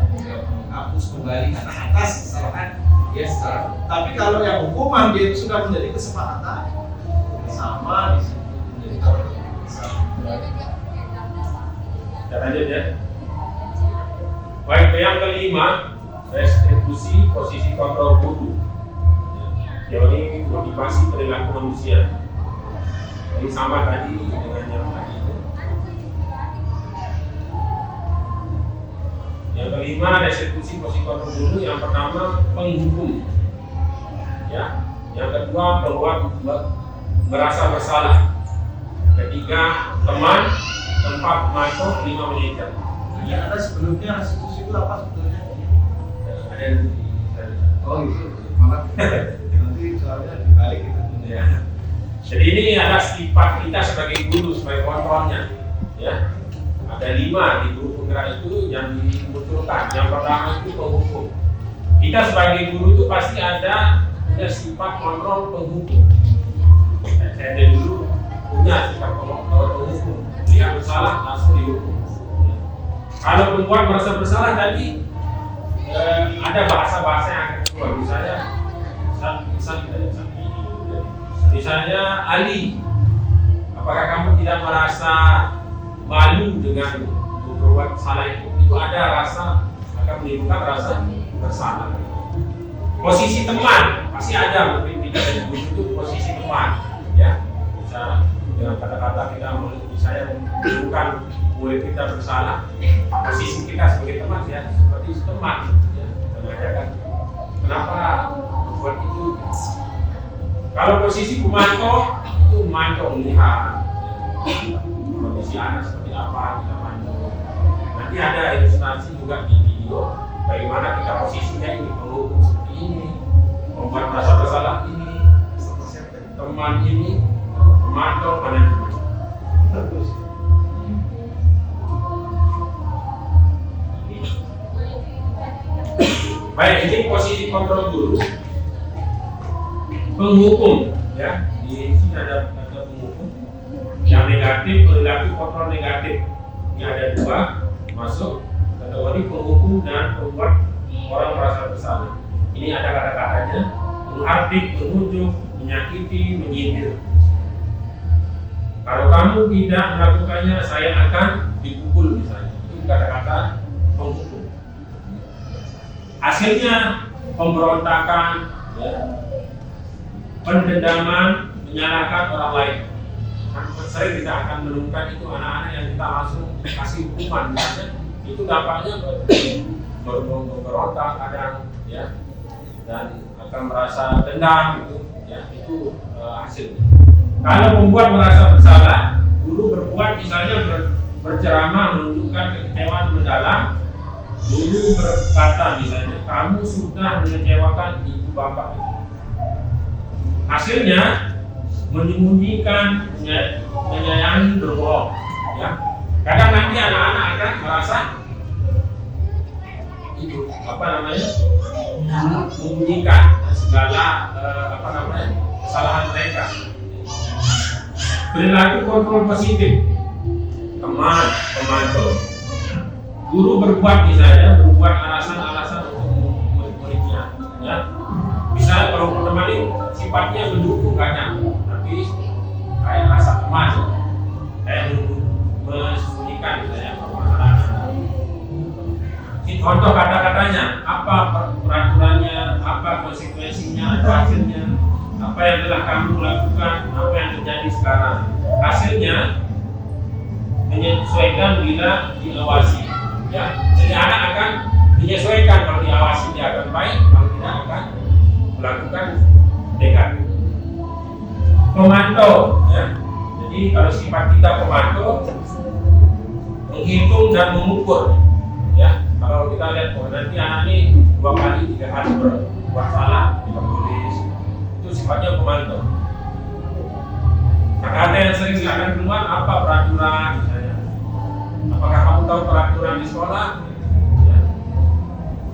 menghapus kembali karena atas kesalahan dia secara. Tapi kalau yang hukuman dia itu sudah menjadi kesepakatan bersama di situ menjadi bersama. Kita lanjut ya. Baik, yang kelima, restitusi posisi kontrol guru. Teori motivasi perilaku manusia. Ini sama tadi dengan yang tadi. Yang kelima, restitusi posisi kontrol guru. Yang pertama, penghukum. Ya. Yang kedua, pembuat merasa bersalah. Ketiga, teman. Keempat, masuk 5 menit. Yang ada sebelumnya restitusi itu apa sebetulnya? Ada yang Oh itu malah nanti soalnya dibalik gitu. ya. Jadi ini ada sifat kita sebagai guru, sebagai kontrolnya. Ya. Ada 5 di guru penggerak itu yang dimunculkan. Yang pertama itu penghukum. Kita sebagai guru itu pasti ada sifat kontrol penghukum. Saya dari dulu punya sifat kontrol penghukum. Dia bersalah langsung dihukum. Kalau pembuat merasa bersalah tadi ada bahasa-bahasa yang akan keluar. Misalnya Ali, apakah kamu tidak merasa malu dengan berbuat salah itu? Itu ada rasa, akan menimbulkan rasa bersalah. Posisi teman pasti ada, mungkin tidak ada itu posisi teman, ya. Bisa dengan kata-kata kita misalnya menimbulkan murid kita bersalah. Posisi kita sebagai teman ya seperti teman, ya, mengajarkan kenapa membuat itu. Kalau posisi pemantau itu memantau melihat kondisi anak seperti apa kita pantau. Nanti ada ilustrasi juga di video bagaimana kita posisinya ini, penghukum seperti ini, membuat merasa bersalah ini, teman ini, memantau manajemen. Bagus. Baik, ini posisi kontrol guru. Penghukum, ya. Di sini ada penghukum. Yang negatif, perilaku kontrol negatif. Ini ada 2 masuk kategori penghukum dan pembuat orang merasa bersalah. Ini ada kata-katanya: menghardik, menunjuk, menyakiti, menyindir. Kalau kamu tidak melakukannya, saya akan dipukul misalnya. Itu kata-kata penghukum. Hasilnya pemberontakan, ya, pendendaman, menyalahkan orang lain. sering kita akan menemukan itu anak-anak yang kita langsung kasih hukuman, misalnya itu dampaknya berontak kadang, ya, dan akan merasa dendam gitu, ya, itu hasilnya. Kalau membuat merasa bersalah, guru berbuat misalnya berceramah menunjukkan kekecewaan mendalam, guru berkata misalnya, kamu sudah mengecewakan ibu bapak. Hasilnya menyembunyikan, menyayangi, berbohong, ya. Kadang nanti anak-anak akan merasa itu menyembunyikan segala kesalahan mereka. Perilaku kontrol positif, teman, pemantau. Guru berbuat alasan-alasan untuk murid-muridnya, ya. Bisa kalau teman ini sifatnya mendukung kadang, tapi kayak rasa teman, kayak mensembunyikan misalnya permasalahan. Contoh kata-katanya, apa peraturannya, apa konsekuensinya, apa hasilnya, apa yang telah kamu lakukan, apa yang terjadi sekarang. Hasilnya menyesuaikan bila diawasi, ya. Jadi anak akan menyesuaikan, kalau diawasi dia akan baik, kalau tidak akan melakukan negatif. Pemantau, ya. Jadi kalau sifat kita pemantau, menghitung dan mengukur, ya. Kalau kita lihat, nanti anak ini 2 kali 3 kali berbuat salah, kita tulis, itu sifatnya pemantau. Kata yang sering silakan keluar, apa peraturan misalnya, apakah kamu tahu peraturan di sekolah, ya.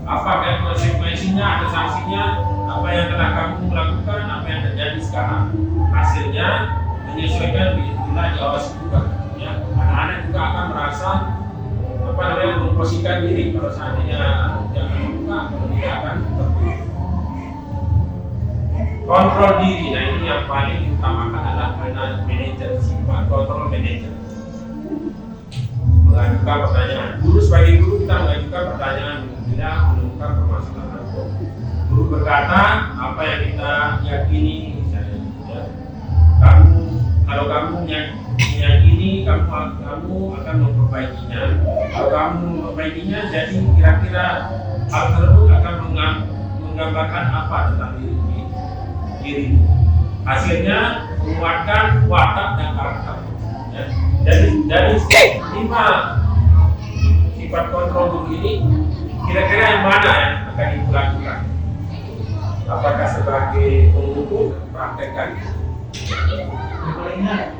Apa konsekuensinya, ada sanksinya, apa yang telah kamu lakukan, apa yang terjadi sekarang. Hasilnya menyesuaikan bila diawasi juga, ya. Anak-anak juga akan merasa memposisikan diri, kalau seandainya jangan membuka, kalau tidak akan tertutup. Kontrol diri, nah ini yang paling diutamakan adalah manajer, sifat kontrol manajer. Mengajukan pertanyaan, guru sebagai guru kita mengajukan pertanyaan bila menemukan permasalahan. Guru berkata apa yang kita yakini, misalnya, ya. Kalau kamu meyakini, kamu akan memperbaikinya. Kalau kamu memperbaikinya, jadi kira-kira hal tersebut akan menggambarkan apa tentang diri. Hasilnya menguatkan watak dan karakter, ya. Dari 5 sifat kontrol guru ini, kira-kira yang mana yang akan ibu lakukan? Apakah sebagai pengukur, praktekkan? Palingan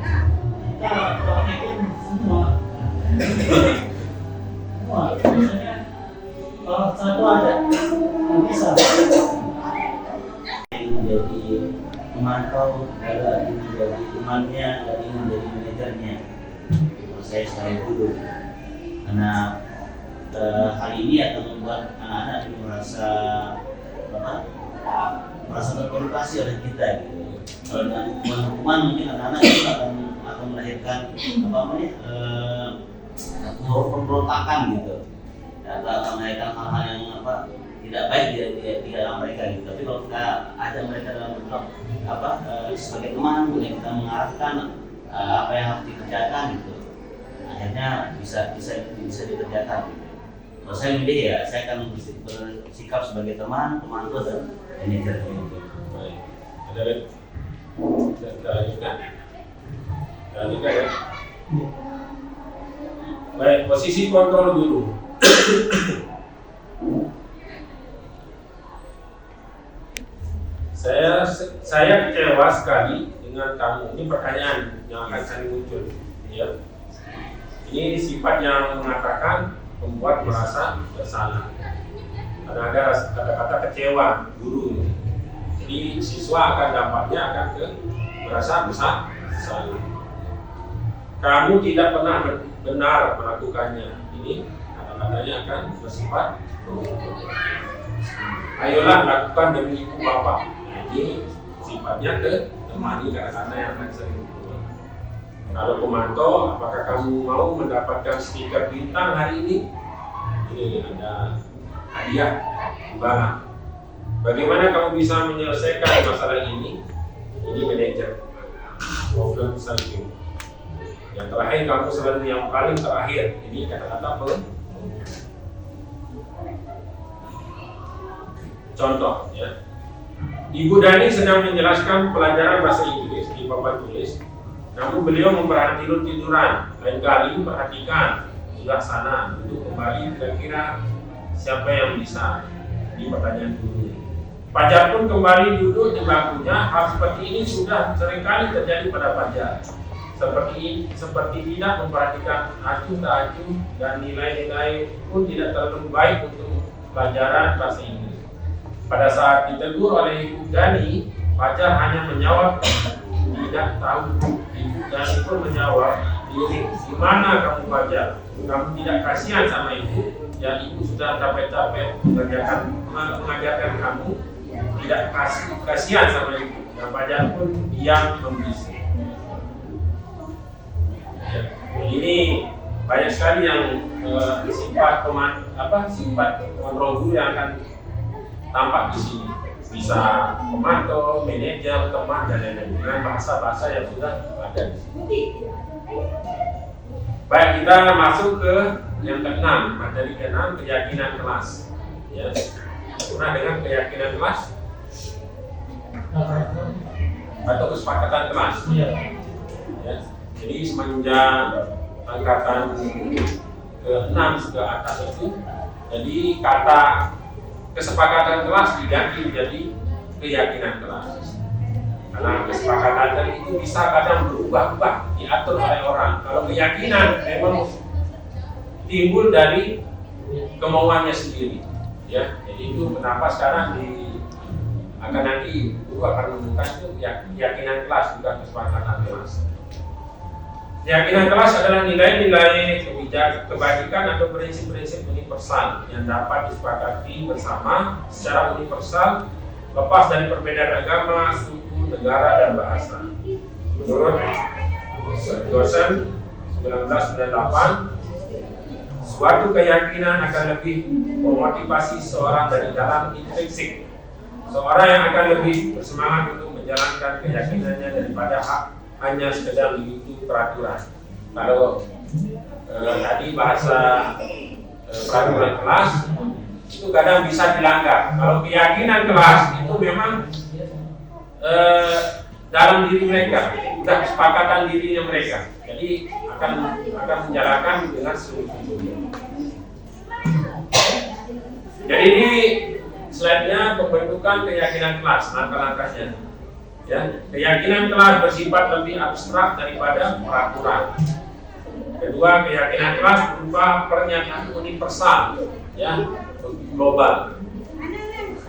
kita praktekin semua. Misalnya kalau satu ada, bisa. Menjadi pemantau, ada menjadi temannya, ada menjadi manajernya. Kalau saya sebagai guru, karena hal ini akan membuat anak-anak merasa terprovokasi oleh kita, gitu. Kalau dengan hukuman mungkin anak-anak itu akan melahirkan pemberontakan gitu, akan melahirkan hal-hal yang tidak baik di dalam mereka gitu. Tapi kalau kita ada mereka dalam bentuk sebagai teman, kemudian kita mengarahkan apa yang harus dikerjakan gitu, akhirnya bisa dikerjakan. Kalau saya milih, ya saya akan bersikap sebagai teman, pemantau dan manajer gitu. Baik, ada lagi? Kita lanjutkan ya. Baik, posisi kontrol guru. Saya kecewa sekali dengan kamu. Ini pertanyaan yang akan sering muncul, ya. Ini sifat yang mengatakan membuat merasa bersalah. Ada kata-kata kecewa guru ini. Jadi siswa dampaknya akan merasa bersalah. Kamu tidak pernah benar melakukannya. Ini kata-katanya akan bersifat ayolah lakukan demi ibu bapak. Nah, ini sifatnya temani kata-kata yang akan sering keluar. Kalau pemantau, apakah kamu mau mendapatkan stiker bintang hari ini? Ini ada hadiah, imbalan. Bagaimana kamu bisa menyelesaikan masalah ini? Ini manajer, problem solving. Yang terakhir kamu selalu yang paling terakhir. Ini kata-kata contoh ya. Ibu Dani sedang menjelaskan pelajaran bahasa Inggris di papan tulis. Namun beliau memperhatikan tiduran. Lain kali perhatikan sudah sana duduk kembali, kira-kira siapa yang bisa di pertanyaan guru. Fajar pun kembali duduk di bangkunya. Hal seperti ini sudah seringkali terjadi pada Fajar. Seperti tidak memperhatikan acuh tak acuh dan nilai-nilai pun tidak terlalu baik untuk pelajaran bahasa Inggris. Pada saat ditegur oleh Ibu Dani, Fajar hanya menjawab tidak tahu. Ibu Dani pun menjawab, di mana kamu Fajar? Kamu tidak kasihan sama ibu? Ya ibu sudah capek-capek mengajarkan kamu, tidak kasihan sama ibu. Dan Fajar pun diam membisu. Ya, ini banyak sekali yang sifat kontrol guru yang akan tampak di sini. Bisa pemantau, manajer, teman dan lain-lain dengan bahasa-bahasa yang sudah ada di sini. Baik, kita masuk ke yang ke-6, materi ke-6, keyakinan kelas. Ya, pernah dengar keyakinan kelas atau kesepakatan kelas? Iya. Ya, jadi semenjak angkatan ke-6 ke atas itu, jadi kata kesepakatan kelas diganti menjadi keyakinan kelas. Karena kesepakatan tadi itu bisa kadang berubah-ubah, diatur oleh orang. Kalau keyakinan memang timbul dari kemauannya sendiri. Ya, jadi itu kenapa sekarang akan nanti guru akan menemukan itu keyakinan kelas, bukan kesepakatan kelas. Keyakinan kelas adalah nilai-nilai kebajikan atau prinsip-prinsip universal yang dapat disepakati bersama secara universal, lepas dari perbedaan agama, suku, negara, dan bahasa. Menurut dosen 1998, suatu keyakinan akan lebih memotivasi seorang dari dalam intrinsik. Seorang yang akan lebih bersemangat untuk menjalankan keyakinannya daripada hanya sekedar mengikuti peraturan. Kalau tadi bahasa peraturan kelas itu kadang bisa dilanggar. Kalau keyakinan kelas itu memang dalam diri mereka, sudah kesepakatan dirinya mereka. Jadi akan menjalankan dengan sungguh-sungguh. Jadi ini slide-nya pembentukan keyakinan kelas, langkah-langkahnya. Ya, keyakinan kelas bersifat lebih abstrak daripada peraturan. Kedua, keyakinan kelas berupa pernyataan universal, ya, global.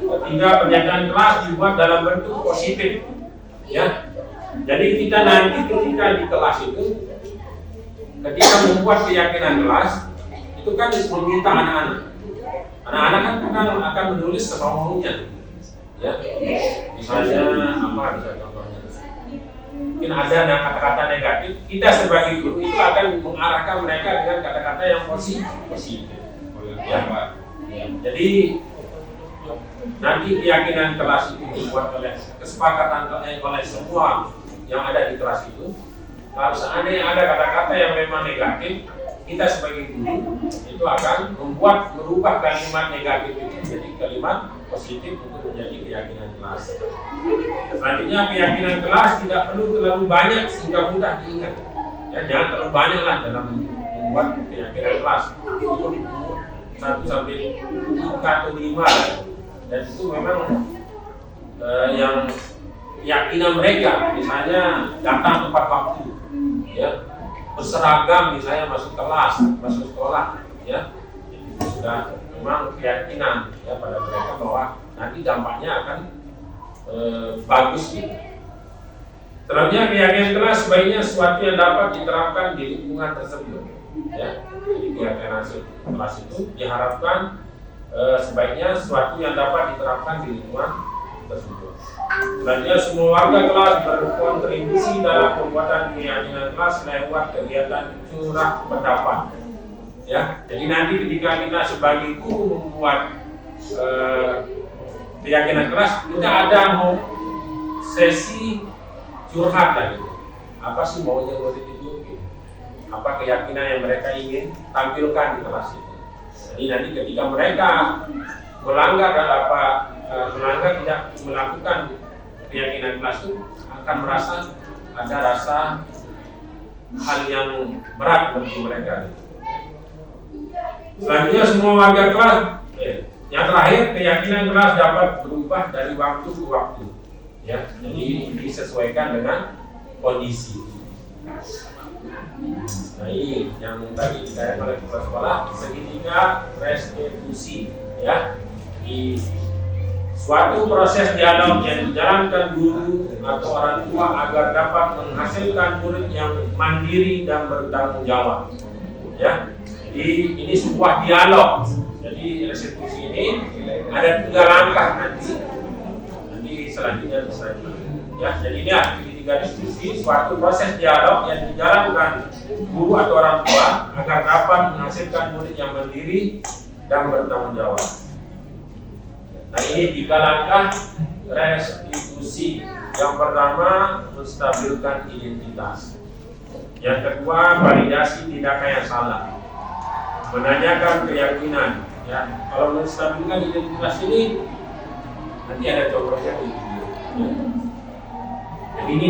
Ketiga, pernyataan kelas dibuat dalam bentuk positif, ya. Jadi kita nanti ketika di kelas itu, ketika membuat keyakinan kelas, itu kan meminta anak-anak. Anak-anak kan akan menulis semaunya. Ya, misalnya apa bisa contohnya? Mungkin ada kata-kata negatif, kita sebagai guru itu akan mengarahkan mereka dengan kata-kata yang positif. Ya, jadi nanti keyakinan kelas itu dibuat oleh kesepakatan oleh semua yang ada di kelas itu. Kalau seandainya ada kata-kata yang memang negatif, kita sebagai guru itu akan merubah kalimat negatif itu menjadi kalimat positif untuk menjadi keyakinan kelas. Selanjutnya, keyakinan kelas tidak perlu terlalu banyak sehingga mudah diingat. Ya, jangan terlalu banyak lah dalam membuat keyakinan kelas. Cukup 1 sampai 4 atau 5 dan itu memang yang keyakinan mereka, misalnya datang tepat waktu, ya, berseragam misalnya masuk kelas, masuk sekolah, ya, itu sudah memang keyakinan ya pada mereka bahwa nanti dampaknya akan bagus gitu. Selanjutnya, keyakinan kelas sebaiknya sesuatu yang dapat diterapkan di lingkungan tersebut. Ya, jadi keyakinan kelas itu diharapkan sebaiknya sesuatu yang dapat diterapkan di lingkungan tersebut. Selanjutnya, semua warga kelas berkontribusi dalam pembuatan keyakinan kelas lewat kegiatan curah pendapat. Ya, jadi nanti ketika kita sebagai guru membuat keyakinan kelas, kita ada mau sesi curhat lagi. Apa sih maunya murid itu? Gitu. apa keyakinan yang mereka ingin tampilkan di kelas itu. Jadi nanti ketika mereka melanggar tidak melakukan keyakinan kelas itu, akan merasa ada rasa hal yang berat bagi mereka. Selanjutnya semua warga kelas, yang terakhir keyakinan kelas dapat berubah dari waktu ke waktu, ya. Jadi disesuaikan dengan kondisi. Nah ini yang tadi dikatakan oleh kepala sekolah, segitiga restitusi, ya. Di suatu proses dialog yang dijalankan guru atau orang tua agar dapat menghasilkan murid yang mandiri dan bertanggung jawab, ya. Jadi ini sebuah dialog. Jadi restitusi ini ada 3 langkah nanti selanjutnya ya. Jadi ini segitiga restitusi, suatu proses dialog yang dijalankan guru atau orang tua agar dapat menghasilkan murid yang mandiri dan bertanggung jawab. Nah ini 3 langkah restitusi. Yang pertama, menstabilkan identitas. Yang kedua, validasi tindakan yang salah. Menanyakan keyakinan. Ya, kalau menstabilkan identitas ini nanti ada contohnya di video. Ya. Jadi ini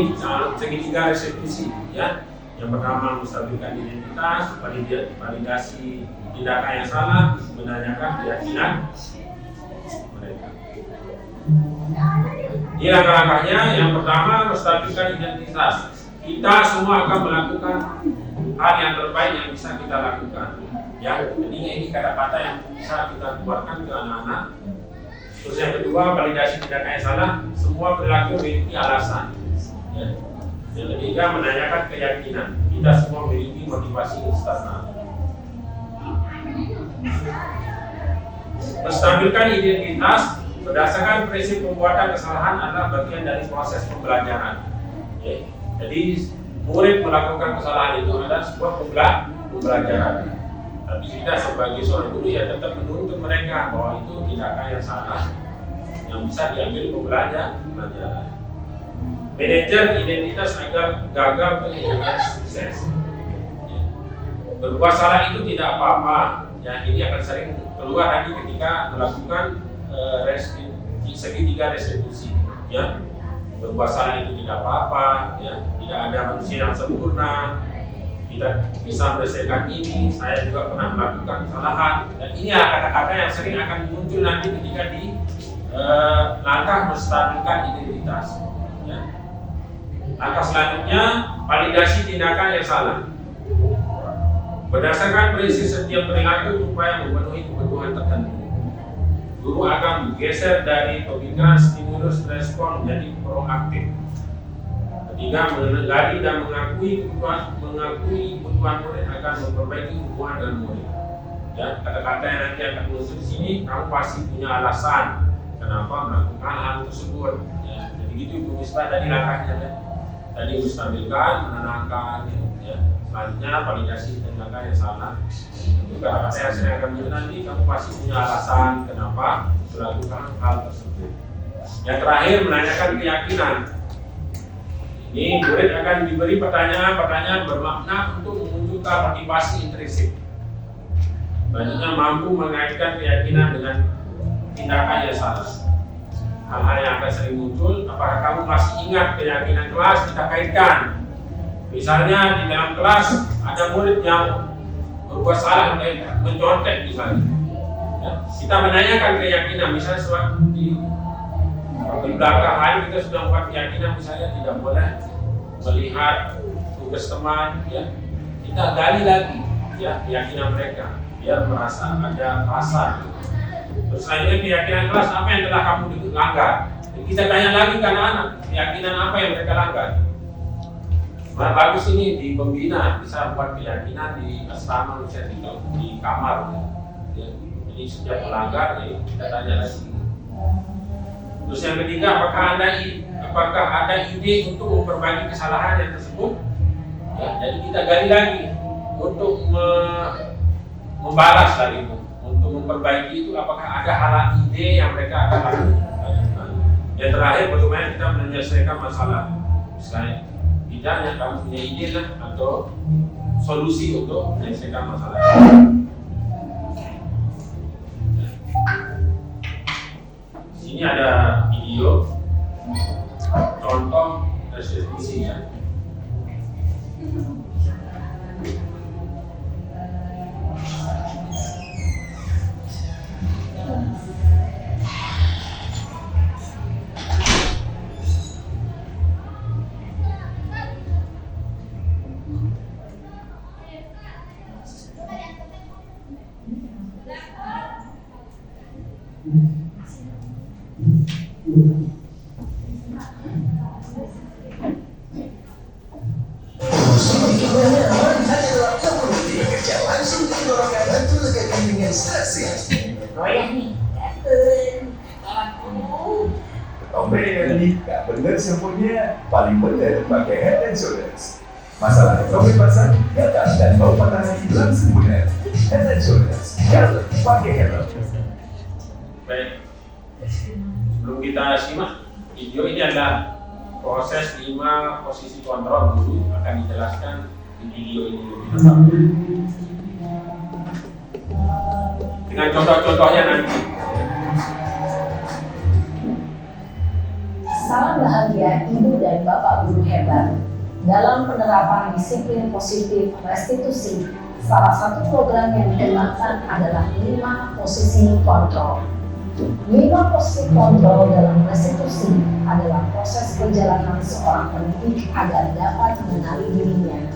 segitiga restitusi. Ya. Yang pertama, menstabilkan identitas, validasi tindakan yang salah, menanyakan keyakinan mereka. Ini langkah-langkahnya. Yang pertama, menstabilkan identitas. Kita semua akan melakukan hal yang terbaik yang bisa kita lakukan. Ya, jadi ini kata-kata yang bisa kita keluarkan ke anak-anak. Terus yang kedua, validasi tindakan yang salah. Semua perilaku memiliki alasan. Ya. Yang ketiga, menanyakan keyakinan. Kita semua memiliki motivasi eksternal. Menstabilkan identitas berdasarkan prinsip pembuatan kesalahan adalah bagian dari proses pembelajaran. Ya. Jadi murid melakukan kesalahan itu adalah sebuah pembelajaran. Tapi kita sebagai seorang guru ya tetap menuntut mereka bahwa itu tindakan yang salah yang bisa diambil pembelajaran. Manajer identitas agar gagal menjadi sukses. Ya. Berbuat salah itu tidak apa-apa. Ya, ini akan sering keluar nanti ketika melakukan segitiga restitusi. Ya. Berbuat salah itu tidak apa-apa. Ya. Tidak ada manusia yang sempurna. Kita bisa menyelesaikan ini, saya juga pernah melakukan kesalahan. Dan ini kata-kata yang sering akan muncul nanti ketika di langkah menstabilkan identitas. Ya. Langkah selanjutnya, validasi tindakan yang salah. Berdasarkan prinsip setiap perilaku upaya memenuhi kebutuhan tertentu. Guru akan bergeser dari pemikiran stimulus respon menjadi proaktif. Ketiga, menggali dan mengakui kebutuhan murid akan memperbaiki hubungan dengan murid. Ya, kata-kata yang nanti akan muncul di sini, kamu pasti punya alasan kenapa melakukan hal tersebut. Ya, jadi gitu Ibu Misbah tadi langkahnya. Ya. Tadi menstabilkan, menenangkan. Ya. Selanjutnya validasi tindakan yang salah. Itu kata-kata yang saya akan muncul nanti, kamu pasti punya alasan kenapa melakukan hal tersebut. Yang terakhir, menanyakan keyakinan. Ini murid akan diberi pertanyaan-pertanyaan bermakna untuk memunculkan motivasi intrinsik. Selanjutnya mampu mengaitkan keyakinan dengan tindakan yang salah. Hal-hal yang akan sering muncul, apakah kamu masih ingat keyakinan kelas, kita kaitkan. Misalnya di dalam kelas ada murid yang berbuat salah, mencontek misalnya. Ya, kita menanyakan keyakinan, misalnya di belakang hari kita sudah membuat keyakinan misalnya tidak boleh melihat tugas teman, ya. Kita gali lagi ya keyakinan mereka biar merasa ada rasa. Terus selanjutnya keyakinan kelas apa yang telah kamu langgar. Kita tanya lagi ke anak-anak keyakinan apa yang mereka langgar. Nah, bagus ini di pembina bisa buat keyakinan di asrama misalnya di kamar. Ya. Jadi setiap melanggar ya, kita tanya lagi. Terus yang ketiga, apakah ada ide untuk memperbaiki kesalahan yang tersebut? Ya, jadi kita gali lagi untuk membalas lagi itu, untuk memperbaiki itu. Apakah ada hal ide yang mereka akan lakukan? Yang terakhir, bagaimana kita menyelesaikan masalah? Misalnya, tidaknya kamu punya ide lah, atau solusi untuk menyelesaikan masalah. Sini ada video contoh restitusinya. Gak bener semuanya, paling bener pakai Head and Shoulders. Masalah ekonomi pasar, gatal dan bau patah hati langsung bener. Head and Shoulders, gatal pakai helm. Baik, sebelum kita simak video ini adalah proses 5 posisi kontrol dulu akan dijelaskan di video ini lebih lengkap dengan contoh-contohnya nanti. Salam bahagia Ibu dan Bapak guru hebat. Dalam penerapan disiplin positif restitusi, salah satu program yang dikembangkan adalah 5 posisi kontrol. 5 posisi kontrol dalam restitusi adalah proses perjalanan seorang pendidik agar dapat mengenali dirinya.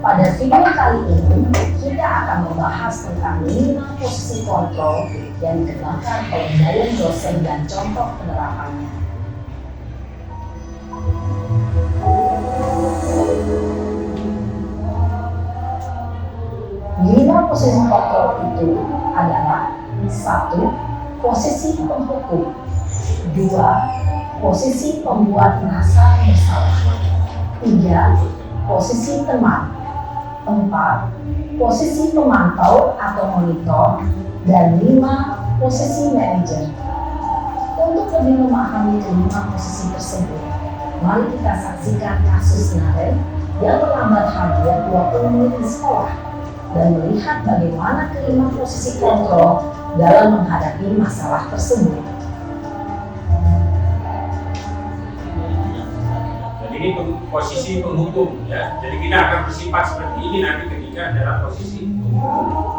Pada video kali ini, kita akan membahas tentang 5 posisi kontrol yang dikembangkan oleh Dayan dosen dan contoh penerapannya. 5 posisi kontrol itu adalah 1. Posisi penghukum, 2. Posisi pembuat merasa bersalah, 3. Posisi teman, 4. Posisi pemantau atau monitor, dan 5. Posisi manajer. Untuk lebih memahami kelima posisi tersebut, mari kita saksikan kasus Naren yang melambat hadir 20 menit di sekolah dan melihat bagaimana kelima posisi kontrol dalam menghadapi masalah tersebut. Jadi ini posisi penghukum ya. Jadi kita akan bersifat seperti ini nanti ketika dalam posisi penghukum.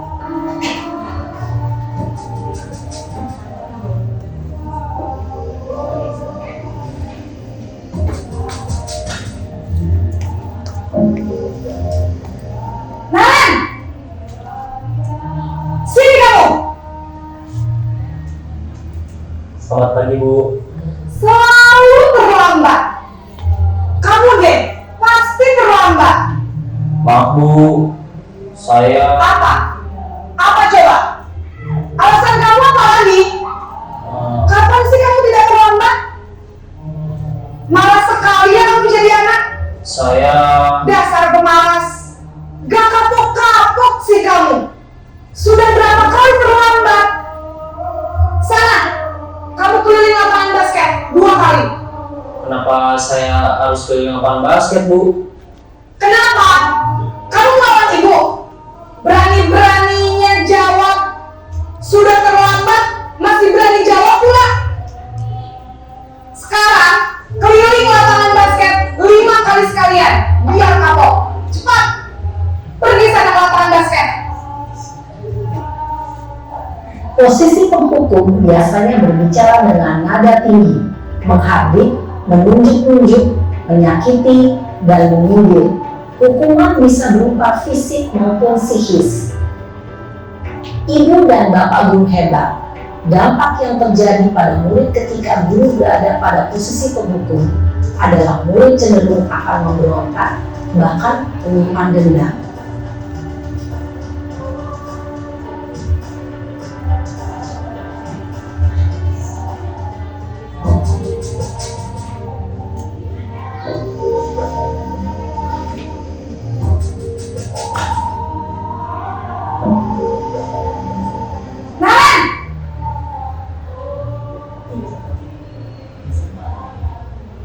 Selamat pagi, Bu. Selalu terlambat. Kamu deh, pasti terlambat. Maaf, Bu. Saya... Apa? Apa coba? Alasan kamu apa lagi? Kapan sih kamu tidak terlambat? Malas sekali ya kamu jadi anak. Saya... Dasar pemalas. Gak kapok-kapok sih kamu. Sudah berapa kali terlambat? Sana, kamu keliling lapangan basket 2 kali. Kenapa saya harus keliling lapangan basket, Bu? Kenapa? Kamu ngelawan ibu? Berani-beraninya jawab. Sudah terlambat, masih berani jawab pula. Sekarang, keliling lapangan basket 5 kali sekalian. Biar kapok. Cepat. Pergi sana ke lapangan basket. Posisi penghukum biasanya berbicara dengan nada tinggi, menghardik, menunjuk-nunjuk, menyakiti, dan menyindir. Hukuman bisa berupa fisik maupun psikis. Ibu dan Bapak guru hebat, dampak yang terjadi pada murid ketika guru berada pada posisi penghukum adalah murid cenderung akan memberontak, bahkan menyimpan dendam.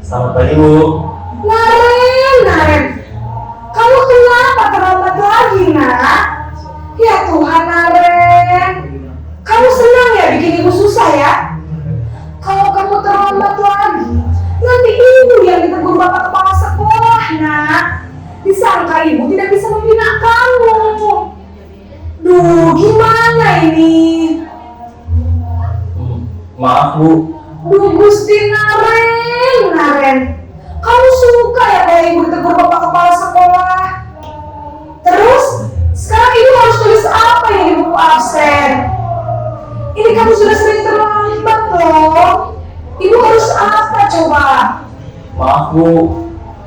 Selamat pagi, Bu. Naren, kamu kenapa terlambat lagi? Maaf Bu. Duh Gusti Naren. Kamu suka ya kalau ibu ditegur bapak kepala sekolah? Terus, sekarang ibu harus tulis apa yang di buku absen? Ini kamu sudah sering terlambat loh. Ibu harus apa coba? Maaf Bu.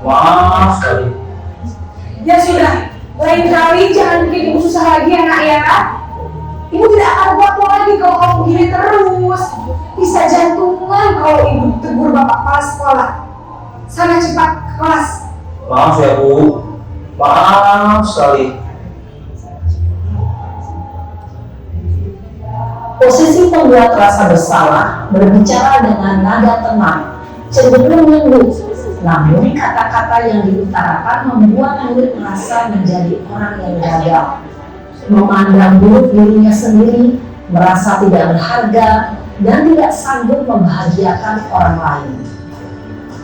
Maaf sekali. Ya sudah, lain kali jangan bikin ibu susah lagi ya nak ya. Ibu tidak akan kuat lagi kalau kamu gini terus. Bisa jantungan kalau ibu tegur bapak kepala sekolah. Sana cepat ke kelas. Maaf ya Bu. Maaf sekali. Posisi pembuat rasa bersalah berbicara dengan nada tenang, cenderung lembut. Namun kata-kata yang diutarakan membuat murid merasa menjadi orang yang gagal, memandang buruk dirinya sendiri, merasa tidak berharga, dan tidak sanggup membahagiakan orang lain.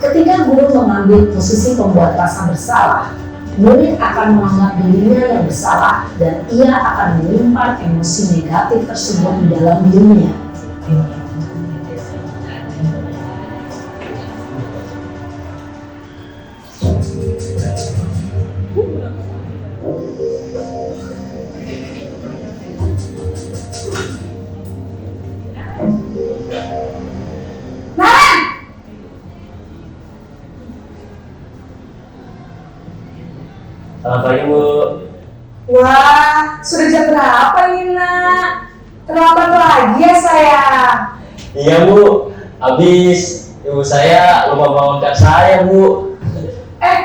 Ketika guru mengambil posisi pembuat rasa bersalah, murid akan menganggap dirinya yang bersalah dan ia akan menyimpan emosi negatif tersebut di dalam dirinya. Selamat pagi Bu. Wah, sudah jam berapa ini nak? Terlambat lagi ya sayang. Iya Bu. Habis ibu saya lupa bangunkan saya Bu.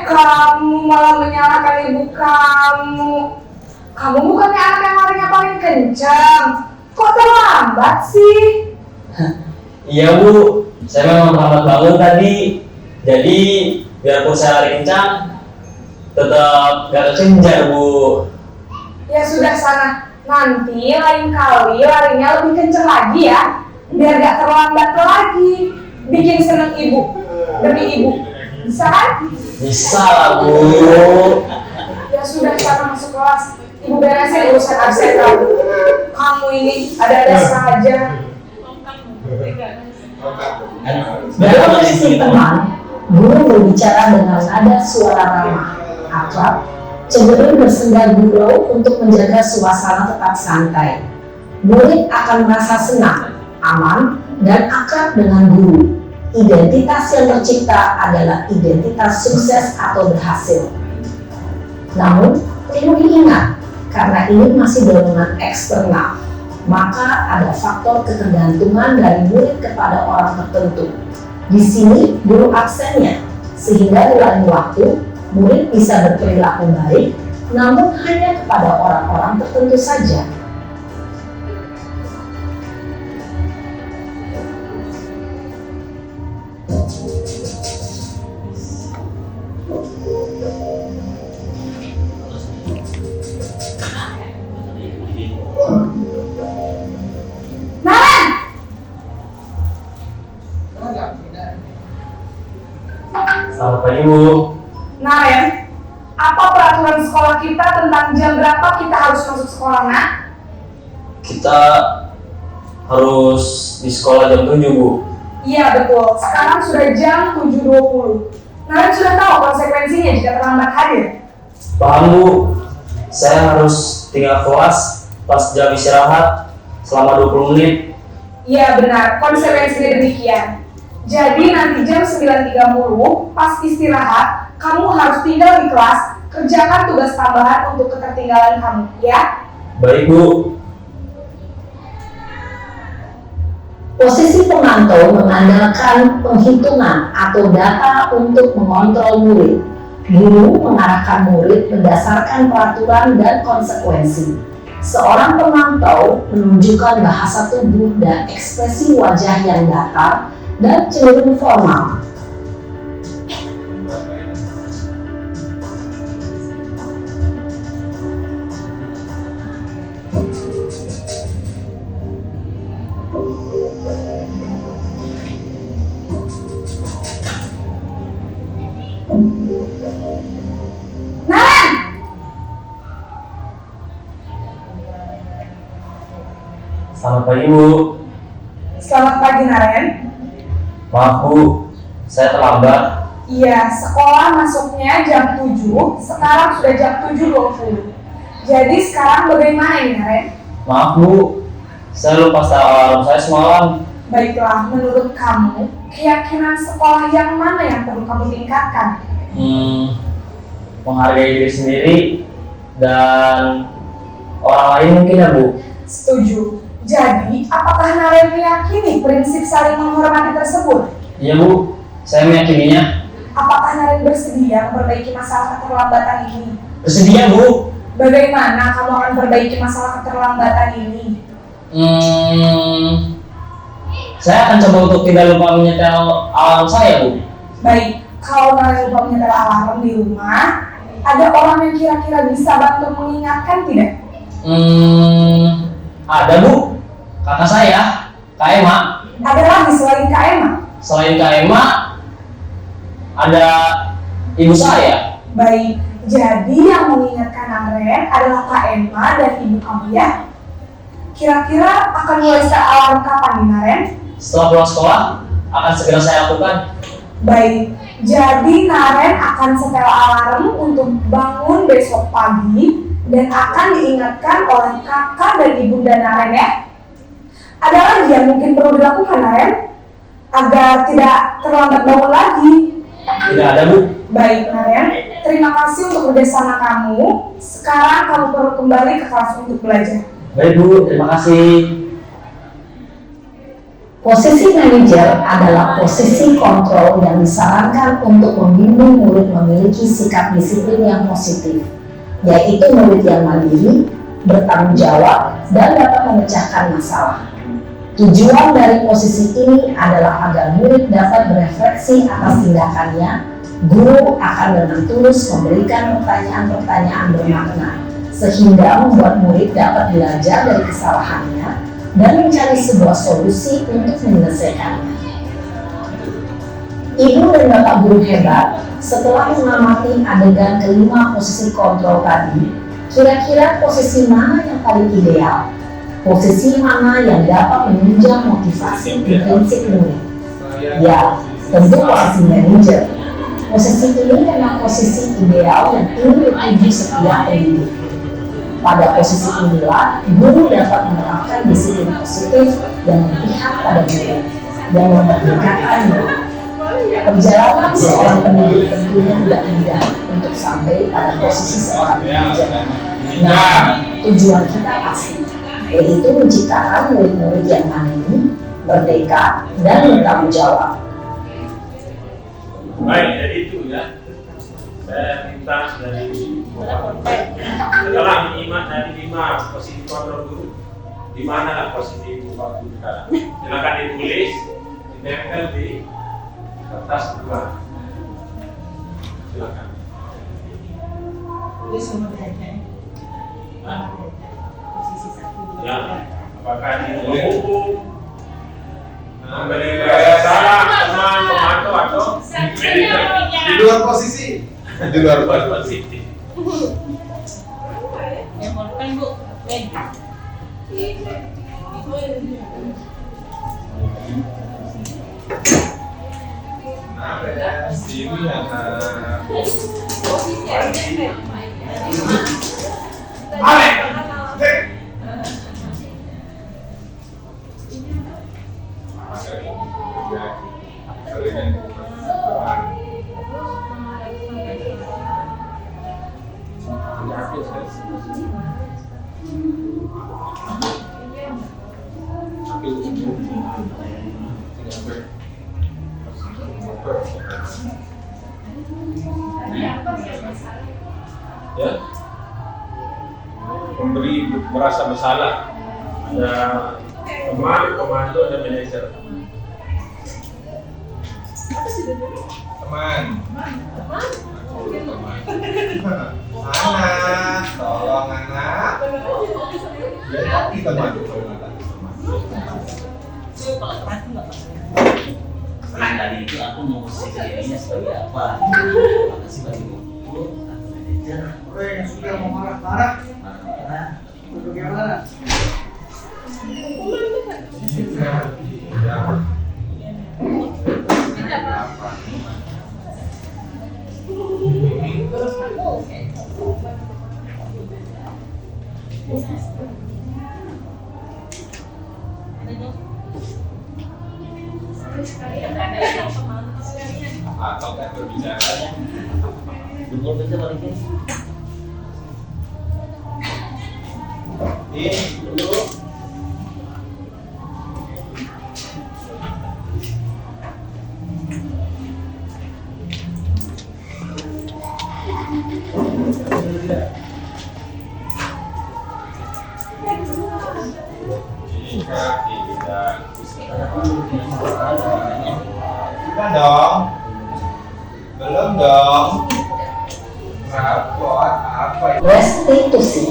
Kamu malah menyalahkan ibu kamu. Kamu bukannya anak yang larinya paling kencang. Kok terlambat sih? Iya Bu. Saya memang terlambat bangun tadi. Jadi biarpun saya lari kencang, tetap gak kekejar Bu. Ya sudah sana. Nanti lain kali larinya lebih kencang lagi ya. Biar gak terlambat lagi. Bikin seneng ibu. Demi ibu. Bisa kan? Bisa lah Bu. Ya sudah sana masuk kelas. Ibu beresin urusan absen kamu. Kamu ini ada-ada saja. Dalam posisi teman, guru berbicara dengan nada suara ramah, akrab, cenderung bersenda gurau untuk menjaga suasana tetap santai. Murid akan merasa senang, aman, dan akrab dengan guru. Identitas yang tercipta adalah identitas sukses atau berhasil. Namun, perlu diingat, karena ini masih dorongan eksternal, maka ada faktor ketergantungan dari murid kepada orang tertentu. Di sini, guru absennya, sehingga di lain waktu, murid bisa berperilaku baik, namun hanya kepada orang-orang tertentu saja. Selamat pagi Bu. Naren, apa peraturan sekolah kita tentang jam berapa kita harus masuk sekolah, nak? Kita harus di sekolah jam 7 Bu. Iya betul, sekarang sudah jam 7.20. Naren sudah tahu konsekuensinya jika terlambat hadir. Paham Bu. Saya harus tinggal kelas pas jam istirahat selama 20 menit. Iya benar, konsekuensinya demikian. Jadi nanti jam 9.30 pas istirahat, kamu harus tinggal di kelas, kerjakan tugas tambahan untuk ketertinggalan kamu, ya? Baik Bu. Posisi pemantau mengandalkan penghitungan atau data untuk mengontrol murid. Guru mengarahkan murid berdasarkan peraturan dan konsekuensi. Seorang pemantau menunjukkan bahasa tubuh dan ekspresi wajah yang datar dan cenderung formal. Selamat pagi Bu. Selamat pagi Naren. Maaf Bu, saya terlambat. Iya, sekolah masuknya jam 7, sekarang sudah jam 7.20. Jadi sekarang bagaimana ini Naren? Maaf Bu, saya lupa setel alarm saya semalam. Baiklah, menurut kamu, keyakinan sekolah yang mana yang perlu kamu tingkatkan? Menghargai diri sendiri dan orang lain mungkin ya Bu. Setuju. Jadi, apakah Naren meyakini prinsip saling menghormati tersebut? Iya Bu, saya meyakininya. Apakah Naren bersedia memperbaiki masalah keterlambatan ini? Bersedia Bu. Bagaimana kamu akan perbaiki masalah keterlambatan ini? Saya akan coba untuk tidak lupa menyetel alarm saya Bu. Baik, kalau Naren lupa menyetel alarm di rumah, ada orang yang kira-kira bisa bantu mengingatkan tidak? Ada Bu, kakak saya, Kak Emma. Ada lagi selain Kak Emma? Selain Kak Emma, ada ibu saya. Baik, jadi yang mengingatkan Naren adalah Kak Emma dan ibu kamu ya? Kira-kira akan mulai set alarm kapan nih Naren? Setelah pulang sekolah, akan segera saya lakukan. Baik, jadi Naren akan setel alarm untuk bangun besok pagi dan akan diingatkan oleh kakak dan ibunda Naren ya. Ada lagi yang mungkin perlu dilakukan Naren agar tidak terlambat bangun lagi? Tidak ada Bu. Baik Naren, terima kasih untuk kerjasama kamu. Sekarang kamu perlu kembali ke kelas untuk belajar. Baik Bu, terima kasih. Posisi manajer adalah posisi kontrol yang disarankan untuk membimbing murid memiliki sikap disiplin yang positif, yaitu murid yang mandiri, bertanggung jawab, dan dapat memecahkan masalah. Tujuan dari posisi ini adalah agar murid dapat berefleksi atas tindakannya. Guru akan dengan tulus memberikan pertanyaan-pertanyaan bermakna, sehingga membuat murid dapat belajar dari kesalahannya dan mencari sebuah solusi untuk menyelesaikannya. Ibu dan Bapak guru hebat, setelah mengamati adegan kelima posisi kontrol tadi, kira-kira posisi mana yang paling ideal? Posisi mana yang dapat menunjang motivasi prinsip murid? Ya, tentu posisi manajer. Posisi ini memang posisi ideal yang ingin dituju setiap pendidik. Pada posisi inilah, guru dapat menerapkan disiplin positif yang berpihak pada murid dan memerdekakan murid. Perjalanan seorang pendidik tentunya tidak mudah untuk sampai pada posisi seorang manajer. Nah, tujuan kita pasti, yaitu menciptakan murid-murid yang mandiri, merdeka, dan bertanggung jawab. Baik, jadi itu ya. Saya minta dari setelah menyimak dari 5 posisi kontrol guru, di mana lah posisi Bapak Guru sekarang? Silakan ditulis, ditempel di kertas 2. Silakan. Tulis nomor saja. Posisi 1, 2, Ya, 3. apakah di buku memberi salah teman pemantau atau Di luar posisi. Di luar posisi? Yang bukan Bu. Nah, sini anak. Ya, memberi merasa bersalah. Ada teman, komando, dan manajer. Teman. Anak, tolong anak. Ya, tapi teman. Nah, tadi itu aku mau dirinya sebagai apa? Terima kasih bagi buku, manajer. Orang yang sudah mau marah-marah, Marah-marah. bagaimana? Atau kan berbicara. Betul bisa balikin. Ini dulu. Jika tidak Bukan dong. Belum dong. rapot apa itu? Restitusi.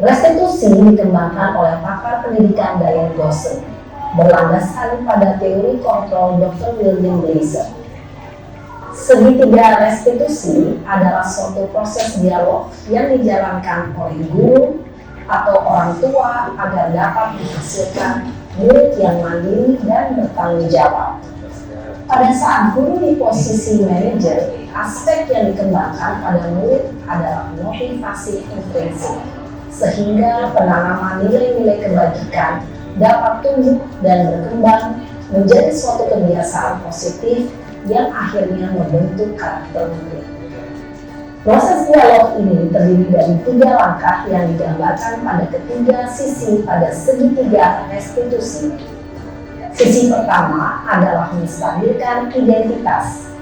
Restitusi dikembangkan oleh pakar pendidikan Diane Gosling, berlandaskan pada teori kontrol Dr. William Glaser. Segitiga restitusi adalah suatu proses dialog yang dijalankan oleh guru atau orang tua agar dapat menghasilkan murid yang mandiri dan bertanggung jawab. Pada saat guru di posisi manajer, aspek yang dikembangkan pada murid adalah motivasi intrinsik, sehingga penanaman nilai-nilai kebajikan dapat tumbuh dan berkembang menjadi suatu kebiasaan positif yang akhirnya membentuk karakter murid. Proses dialog ini terdiri dari 3 langkah yang digambarkan pada ketiga sisi pada segitiga restitusi. Sisi pertama adalah menstabilkan identitas.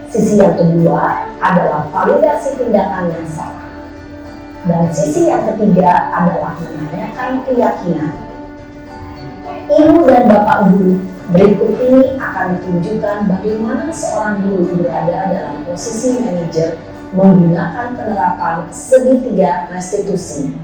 Sisi yang kedua adalah validasi tindakan yang salah. Dan sisi yang ketiga adalah menanyakan keyakinan. Ibu dan bapak guru, berikut ini akan ditunjukkan bagaimana seorang guru berada dalam posisi manajer menggunakan penerapan segitiga restitusi.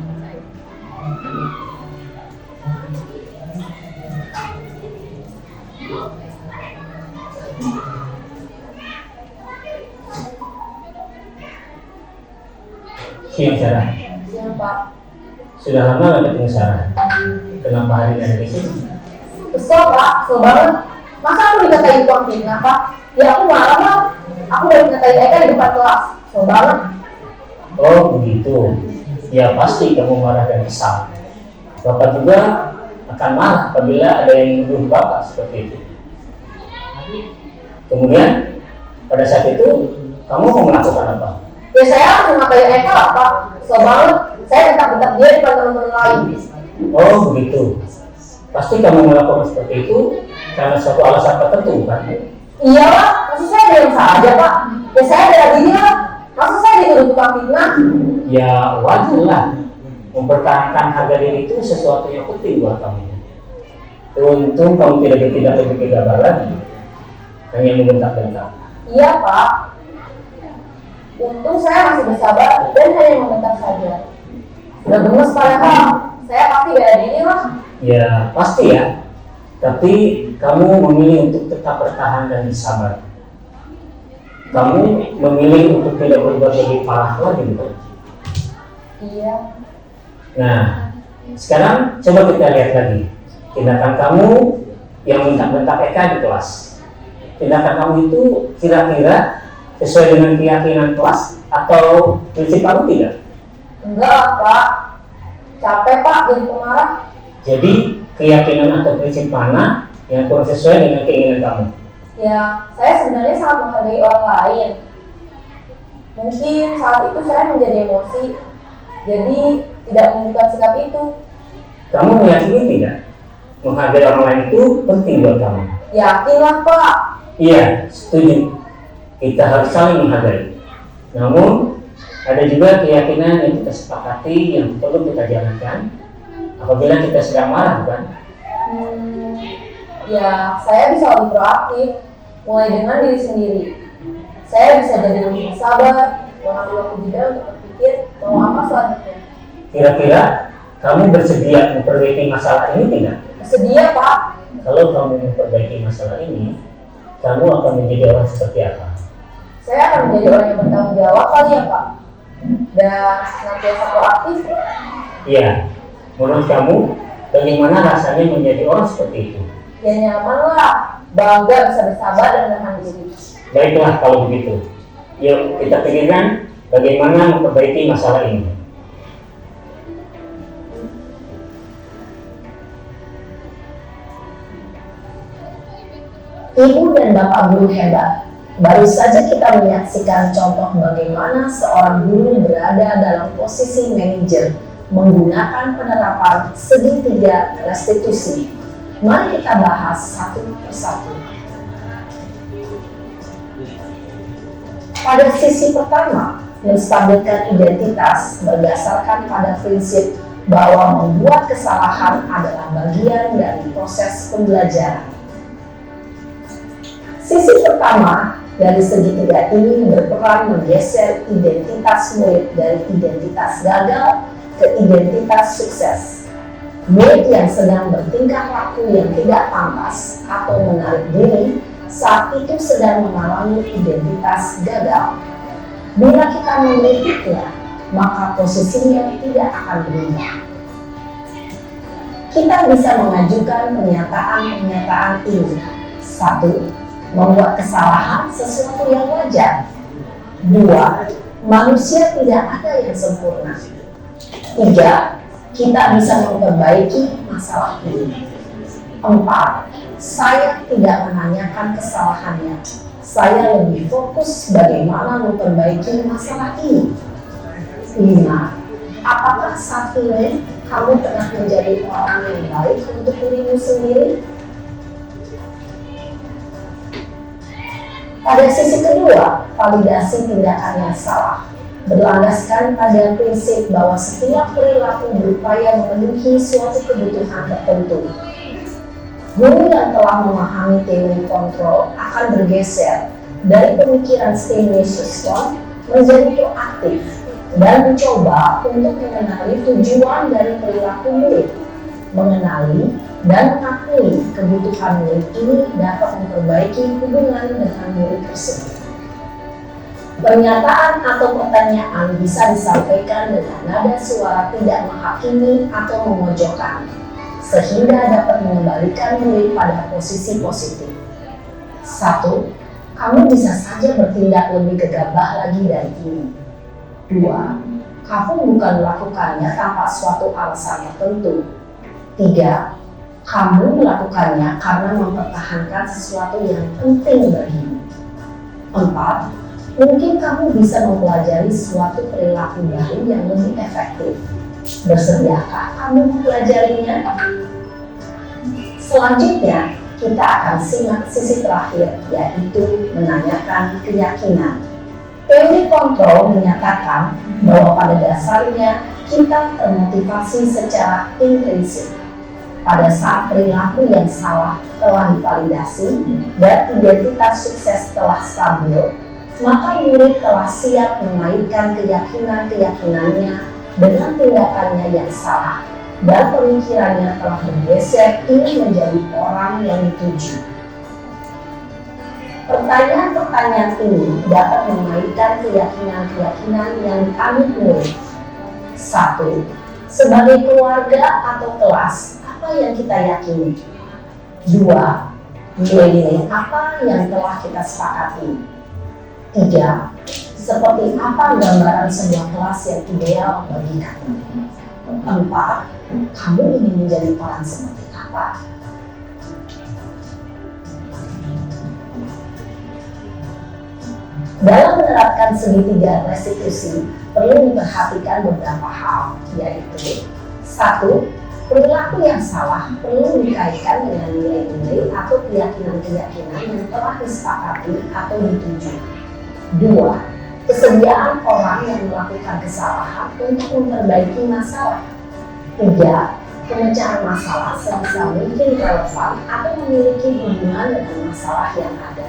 Siang Sarah. Siang Pak. Sudah lama nggak ketemu Sarah? Kenapa hari ini ada di sini? Kesel Pak, kesel banget. Masa aku dikatain tukang fitnah Pak? Ya aku marah Pak. Aku udah dikatain Eka di depan kelas. Kesel banget. Oh begitu. Ya pasti kamu marah dan kesal. Bapak juga akan marah apabila ada yang menuduh Bapak seperti itu. Kemudian pada saat itu kamu mau melakukan apa? Ya saya harus ngatain Eka lah Pak. Kesel banget. Saya bentak-bentak dia di depan teman-teman lain. Oh begitu. Pasti kamu melakukan seperti itu karena suatu alasan tertentu kan? Iya Pak, maksud saya diam saja Pak. Ya saya bela diri lah. Maksud saya dituduh tukang fitnah. Ya wajar lah. Mempertahankan harga diri itu sesuatu yang penting buat kamu. Untung kamu tidak bertindak lebih gegabah lagi, hanya membentak-bentak. Iya Pak. Untung saya masih bersabar dan hanya membentak saja. Udah gemes Pak ya Pak. Saya pasti bela diri lah. Ya pasti ya. Tapi kamu memilih untuk tetap bertahan dan bersabar. Kamu memilih untuk tidak berbuat lebih parah lagi, bukan? Iya. Nah, sekarang coba kita lihat lagi tindakan kamu yang bentak-bentak Eka di kelas. Tindakan kamu itu kira-kira sesuai dengan keyakinan kelas atau prinsip kamu tidak? Enggak lah Pak. Capek Pak jadi pemarah. Jadi keyakinan atau prinsip mana yang kurang sesuai dengan keinginan kamu? Ya, saya sebenarnya sangat menghargai orang lain. Mungkin saat itu saya menjadi emosi, jadi tidak menunjukkan sikap itu. Kamu meyakini tidak? Menghargai orang lain itu penting buat kamu. Yakin lah Pak. Iya, setuju. Kita harus saling menghargai. Namun, ada juga keyakinan yang kita sepakati yang perlu kita jalankan apabila kita sedang marah, bukan? Ya, saya bisa lebih proaktif, mulai dengan diri sendiri. Saya bisa jadi lebih sabar, mengambil waktu jeda untuk berpikir mau apa selanjutnya. Kira-kira kamu bersedia memperbaiki masalah ini tidak? Bersedia Pak. Kalau kamu memperbaiki masalah ini, kamu akan menjadi orang seperti apa? Saya akan menjadi orang yang bertanggung jawab kali ya Pak. Dan senantiasa proaktif. Iya, menurut kamu bagaimana rasanya menjadi orang seperti itu? Ya nyaman lah, bangga bisa bersabar dan menahan diri. Baiklah kalau begitu. Yuk kita pikirkan bagaimana memperbaiki masalah ini. Ibu dan Bapak guru hebat, baru saja kita menyaksikan contoh bagaimana seorang guru berada dalam posisi manajer menggunakan penerapan segitiga restitusi. Mari kita bahas satu persatu. Pada sisi pertama, menstabilkan identitas berdasarkan pada prinsip bahwa membuat kesalahan adalah bagian dari proses pembelajaran. Sisi pertama dari segitiga ini berperan menggeser identitas murid dari identitas gagal ke identitas sukses. Murid yang sedang bertingkah laku yang tidak pantas atau menarik diri saat itu sedang mengalami identitas gagal. Bila kita memilikinya, maka posisinya tidak akan berubah. Kita bisa mengajukan pernyataan-pernyataan ini. 1. Membuat kesalahan sesuatu yang wajar. 2. Manusia tidak ada yang sempurna. 3. Kita bisa memperbaiki masalah ini. 4. Saya tidak menanyakan kesalahannya. Saya lebih fokus bagaimana memperbaiki masalah ini. 5. Apakah saat ini kamu telah menjadi orang yang baik untuk dirimu sendiri? Pada sisi kedua, validasi tindakan yang salah berlandaskan pada prinsip bahwa setiap perilaku berupaya memenuhi suatu kebutuhan tertentu. Guru yang telah memahami teori kontrol akan bergeser dari pemikiran stimulus respons menjadi proaktif dan mencoba untuk mengenali tujuan dari perilaku murid. Mengenali dan mengakui kebutuhan murid ini dapat memperbaiki hubungan dengan murid tersebut. Pernyataan atau pertanyaan bisa disampaikan dengan nada suara tidak menghakimi atau memojokkan, sehingga dapat mengembalikan murid pada posisi positif. 1. Kamu bisa saja bertindak lebih gegabah lagi dari ini. 2. Kamu bukan melakukannya tanpa suatu alasan tertentu. 3. Kamu melakukannya karena mempertahankan sesuatu yang penting bagimu. 4. Mungkin kamu bisa mempelajari suatu perilaku baru yang lebih efektif. Bersediakah kamu mempelajarinya? Selanjutnya, kita akan simak sisi terakhir, yaitu menanyakan keyakinan. Teori kontrol menyatakan bahwa pada dasarnya kita termotivasi secara intrinsik. Pada saat perilaku yang salah telah divalidasi dan identitas sukses telah stabil, maka murid telah siap mengaitkan keyakinan-keyakinannya dengan tindakannya yang salah dan pemikirannya telah bergeser ingin menjadi orang yang dituju. Pertanyaan-pertanyaan ini dapat mengaitkan keyakinan-keyakinan yang diambil murid. 1. Sebagai keluarga atau kelas, apa yang kita yakini? 2. Nilai-nilai apa yang telah kita sepakati? 3. Seperti apa gambaran sebuah kelas yang ideal bagi kamu? 4. Kamu ingin menjadi orang seperti apa? Dalam menerapkan segitiga restitusi, perlu diperhatikan beberapa hal, yaitu 1. Perilaku yang salah perlu dikaitkan dengan nilai-nilai atau keyakinan-keyakinan yang telah disepakati atau dituju. 2. Kesediaan orang yang melakukan kesalahan untuk memperbaiki masalah. 3. Pemecahan masalah sebisa mungkin relevan atau memiliki hubungan dengan masalah yang ada.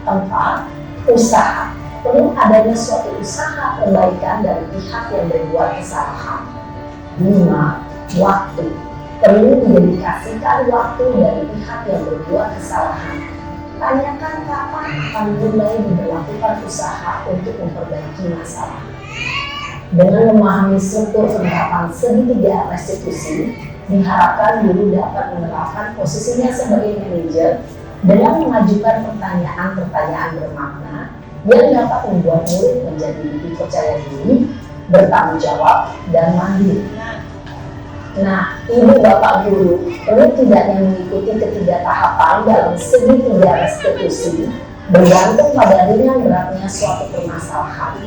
4. Usaha. Perlu adanya suatu usaha perbaikan dari pihak yang berbuat kesalahan. 5. Waktu. Perlu didedikasikan waktu dari pihak yang berbuat kesalahan. Tanyakan kapan akan mulai diberlakukan usaha untuk memperbaiki masalah. Dengan memahami struktur penerapan segitiga restitusi, diharapkan guru dapat menerapkan posisinya sebagai manajer dengan mengajukan pertanyaan-pertanyaan bermakna yang dapat membuat murid menjadi lebih percaya diri, bertanggung jawab, dan mandiri. Nah, ibu bapak guru perlu tidaknya mengikuti ketiga tahapan dalam segitiga restitusi bergantung pada ringan beratnya suatu permasalahan.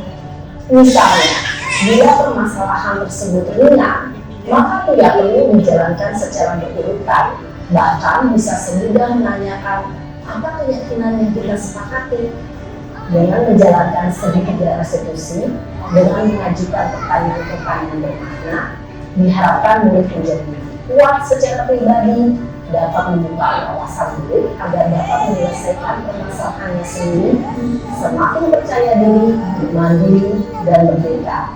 Misalnya, bila permasalahan tersebut ringan, maka tidak perlu dijalankan secara berurutan. Bahkan bisa semudah menanyakan apa keyakinan yang kita sepakati. Dengan menjalankan segitiga restitusi, dengan mengajukan pertanyaan-pertanyaan bermakna, diharapkan murid menjadi kuat secara pribadi, dapat membuka wawasan murid agar dapat menyelesaikan permasalahannya sendiri, semakin percaya diri, mandiri, dan merdeka.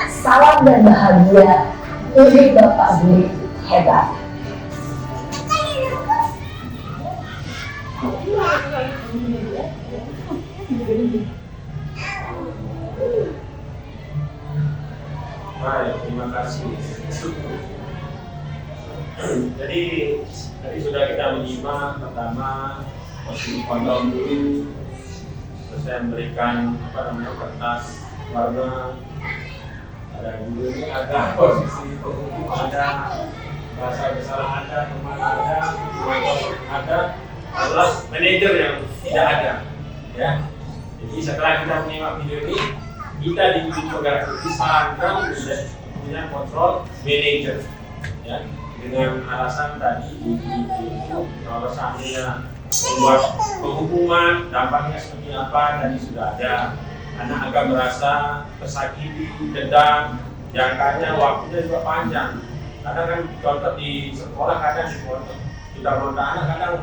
Salam dan bahagia, ibu bapak guru hebat. Baik, terima kasih. Jadi tadi sudah kita menyimak pertama posisi kontrol dulu, terus saya memberikan kertas warna, ada guru ini ada posisi penghubung ada, bahasa besar ada, teman ada, adalah manajer yang tidak ada, ya. Jadi setelah kita menyimak video ini, kita di penggerak disarankan sudah punya kontrol manager, ya, dengan alasan tadi kalau seandainya membuat penghukuman dampaknya seperti apa tadi sudah ada. Anak agak merasa tersakiti, dendam, jangkanya waktunya juga panjang. Kadang kan contoh di sekolah kadang kita meronta anak kadang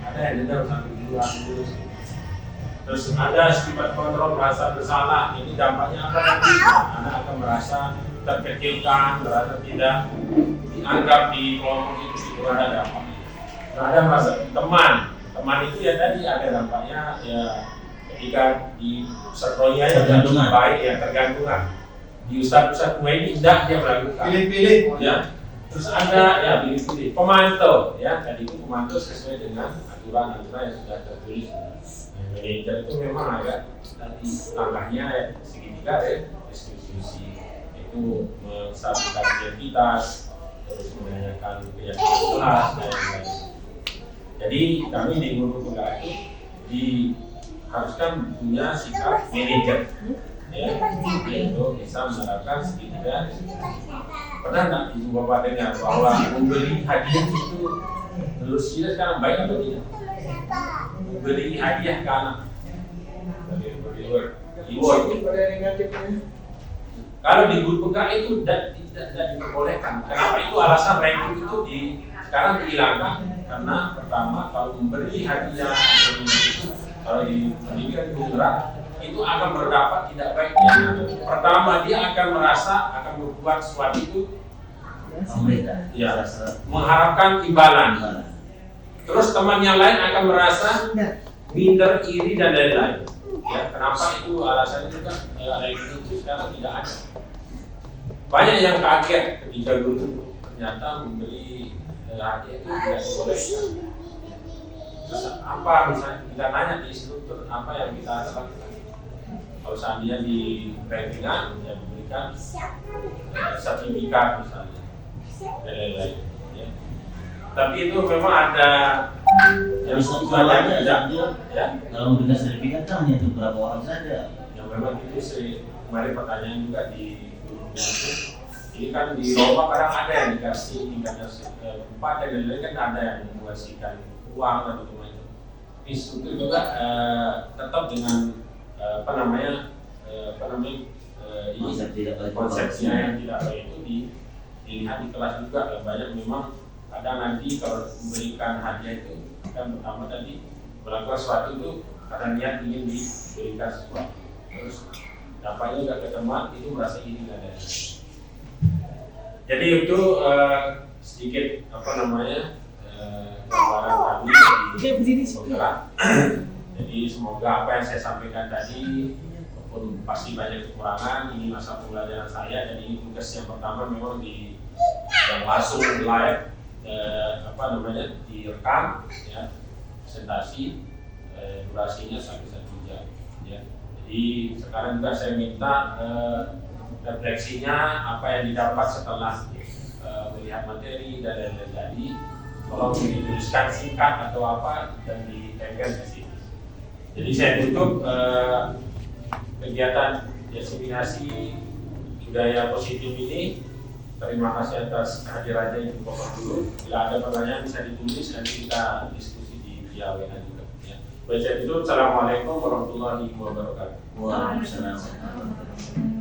ada yang dendam 1 bulan terus. Terus ada sifat kontrol merasa bersalah, ini dampaknya apa nanti? Anak akan merasa terkecilkan, merasa tidak dianggap di kelompok itu ada dampaknya. Nah, ada merasa teman itu ya tadi ada dampaknya ya ketika di sekolah yang baik ya tergantungan. Di ustaz-ustaz ini tidak dia melakukan. Pilih-pilih ya. Terus ada ya pilih-pilih pemantau ya tadi itu pemantau sesuai dengan aturan-aturan yang sudah tertulis. Manajer itu memang agak tadi langkahnya ya, segitiga ya, restitusi itu menstabilkan identitas, terus menanyakan keyakinan kelas dan lain-lain. Jadi kami di guru penggerak itu diharuskan punya sikap manajer, ya, yaitu bisa menerapkan segitiga. Pernah nggak ibu bapak dengar bahwa membeli hadiah itu menurut kita sekarang baik atau tidak? Beri hadiah ke anak. Kalau di guru penggerak itu tidak diperbolehkan. Kenapa itu alasan ranking itu sekarang dihilangkan? Karena pertama kalau memberi hadiah kalau di pendidikan guru penggerak itu akan berdampak tidak baik. Pertama dia akan merasa akan membuat sesuatu itu ya, mengharapkan imbalan. Terus teman yang lain akan merasa minder, iri dan lain-lain. Ya, kenapa itu alasannya juga itu sekarang tidak ada. Banyak yang kaget ketika guru ternyata memberi hadiah itu tidak dibolehkan. Terus apa misalnya kita nanya di instruktur apa yang kita lakukan? Kalau seandainya di rankingan yang diberikan sertifikat misalnya dan lain-lain. Ya. Tapi itu memang ada yang tujuannya ya. Kalau memberikan sertifikat kan hanya untuk beberapa orang saja. Yang memang itu kemarin pertanyaan juga di guru itu. Ini kan di Roma kadang ada yang dikasih tingkatnya 4 dan lain-lain kan ada yang mengasihkan uang dan macam-macam. Instruktur juga tetap dengan konsepnya yang tidak baik itu dilihat di kelas juga. Yang banyak memang kadang nanti kalau memberikan hadiah itu kan pertama tadi melakukan sesuatu itu karena niat ingin diberikan sesuatu. Terus dampaknya juga ke teman itu merasa iri dan lain-lain. Jadi itu sedikit gambaran kami di penggerak. Jadi semoga apa yang saya sampaikan tadi walaupun pasti banyak kekurangan, ini masa pembelajaran saya dan ini tugas yang pertama memang yang langsung live direkam ya presentasi durasinya sampai 1 jam ya. Jadi Jadi sekarang juga saya minta refleksinya apa yang didapat setelah melihat materi dan lain-lain tadi, tolong dituliskan singkat atau apa dan ditempel di sini. Jadi saya tutup kegiatan diseminasi budaya positif ini. Terima kasih atas kehadirannya Ibu Bapak Guru. Bila ada pertanyaan bisa ditulis, nanti kita diskusi di via WA juga. Ya. Baik, saya tutup. Assalamualaikum warahmatullahi wabarakatuh. Waalaikumsalam.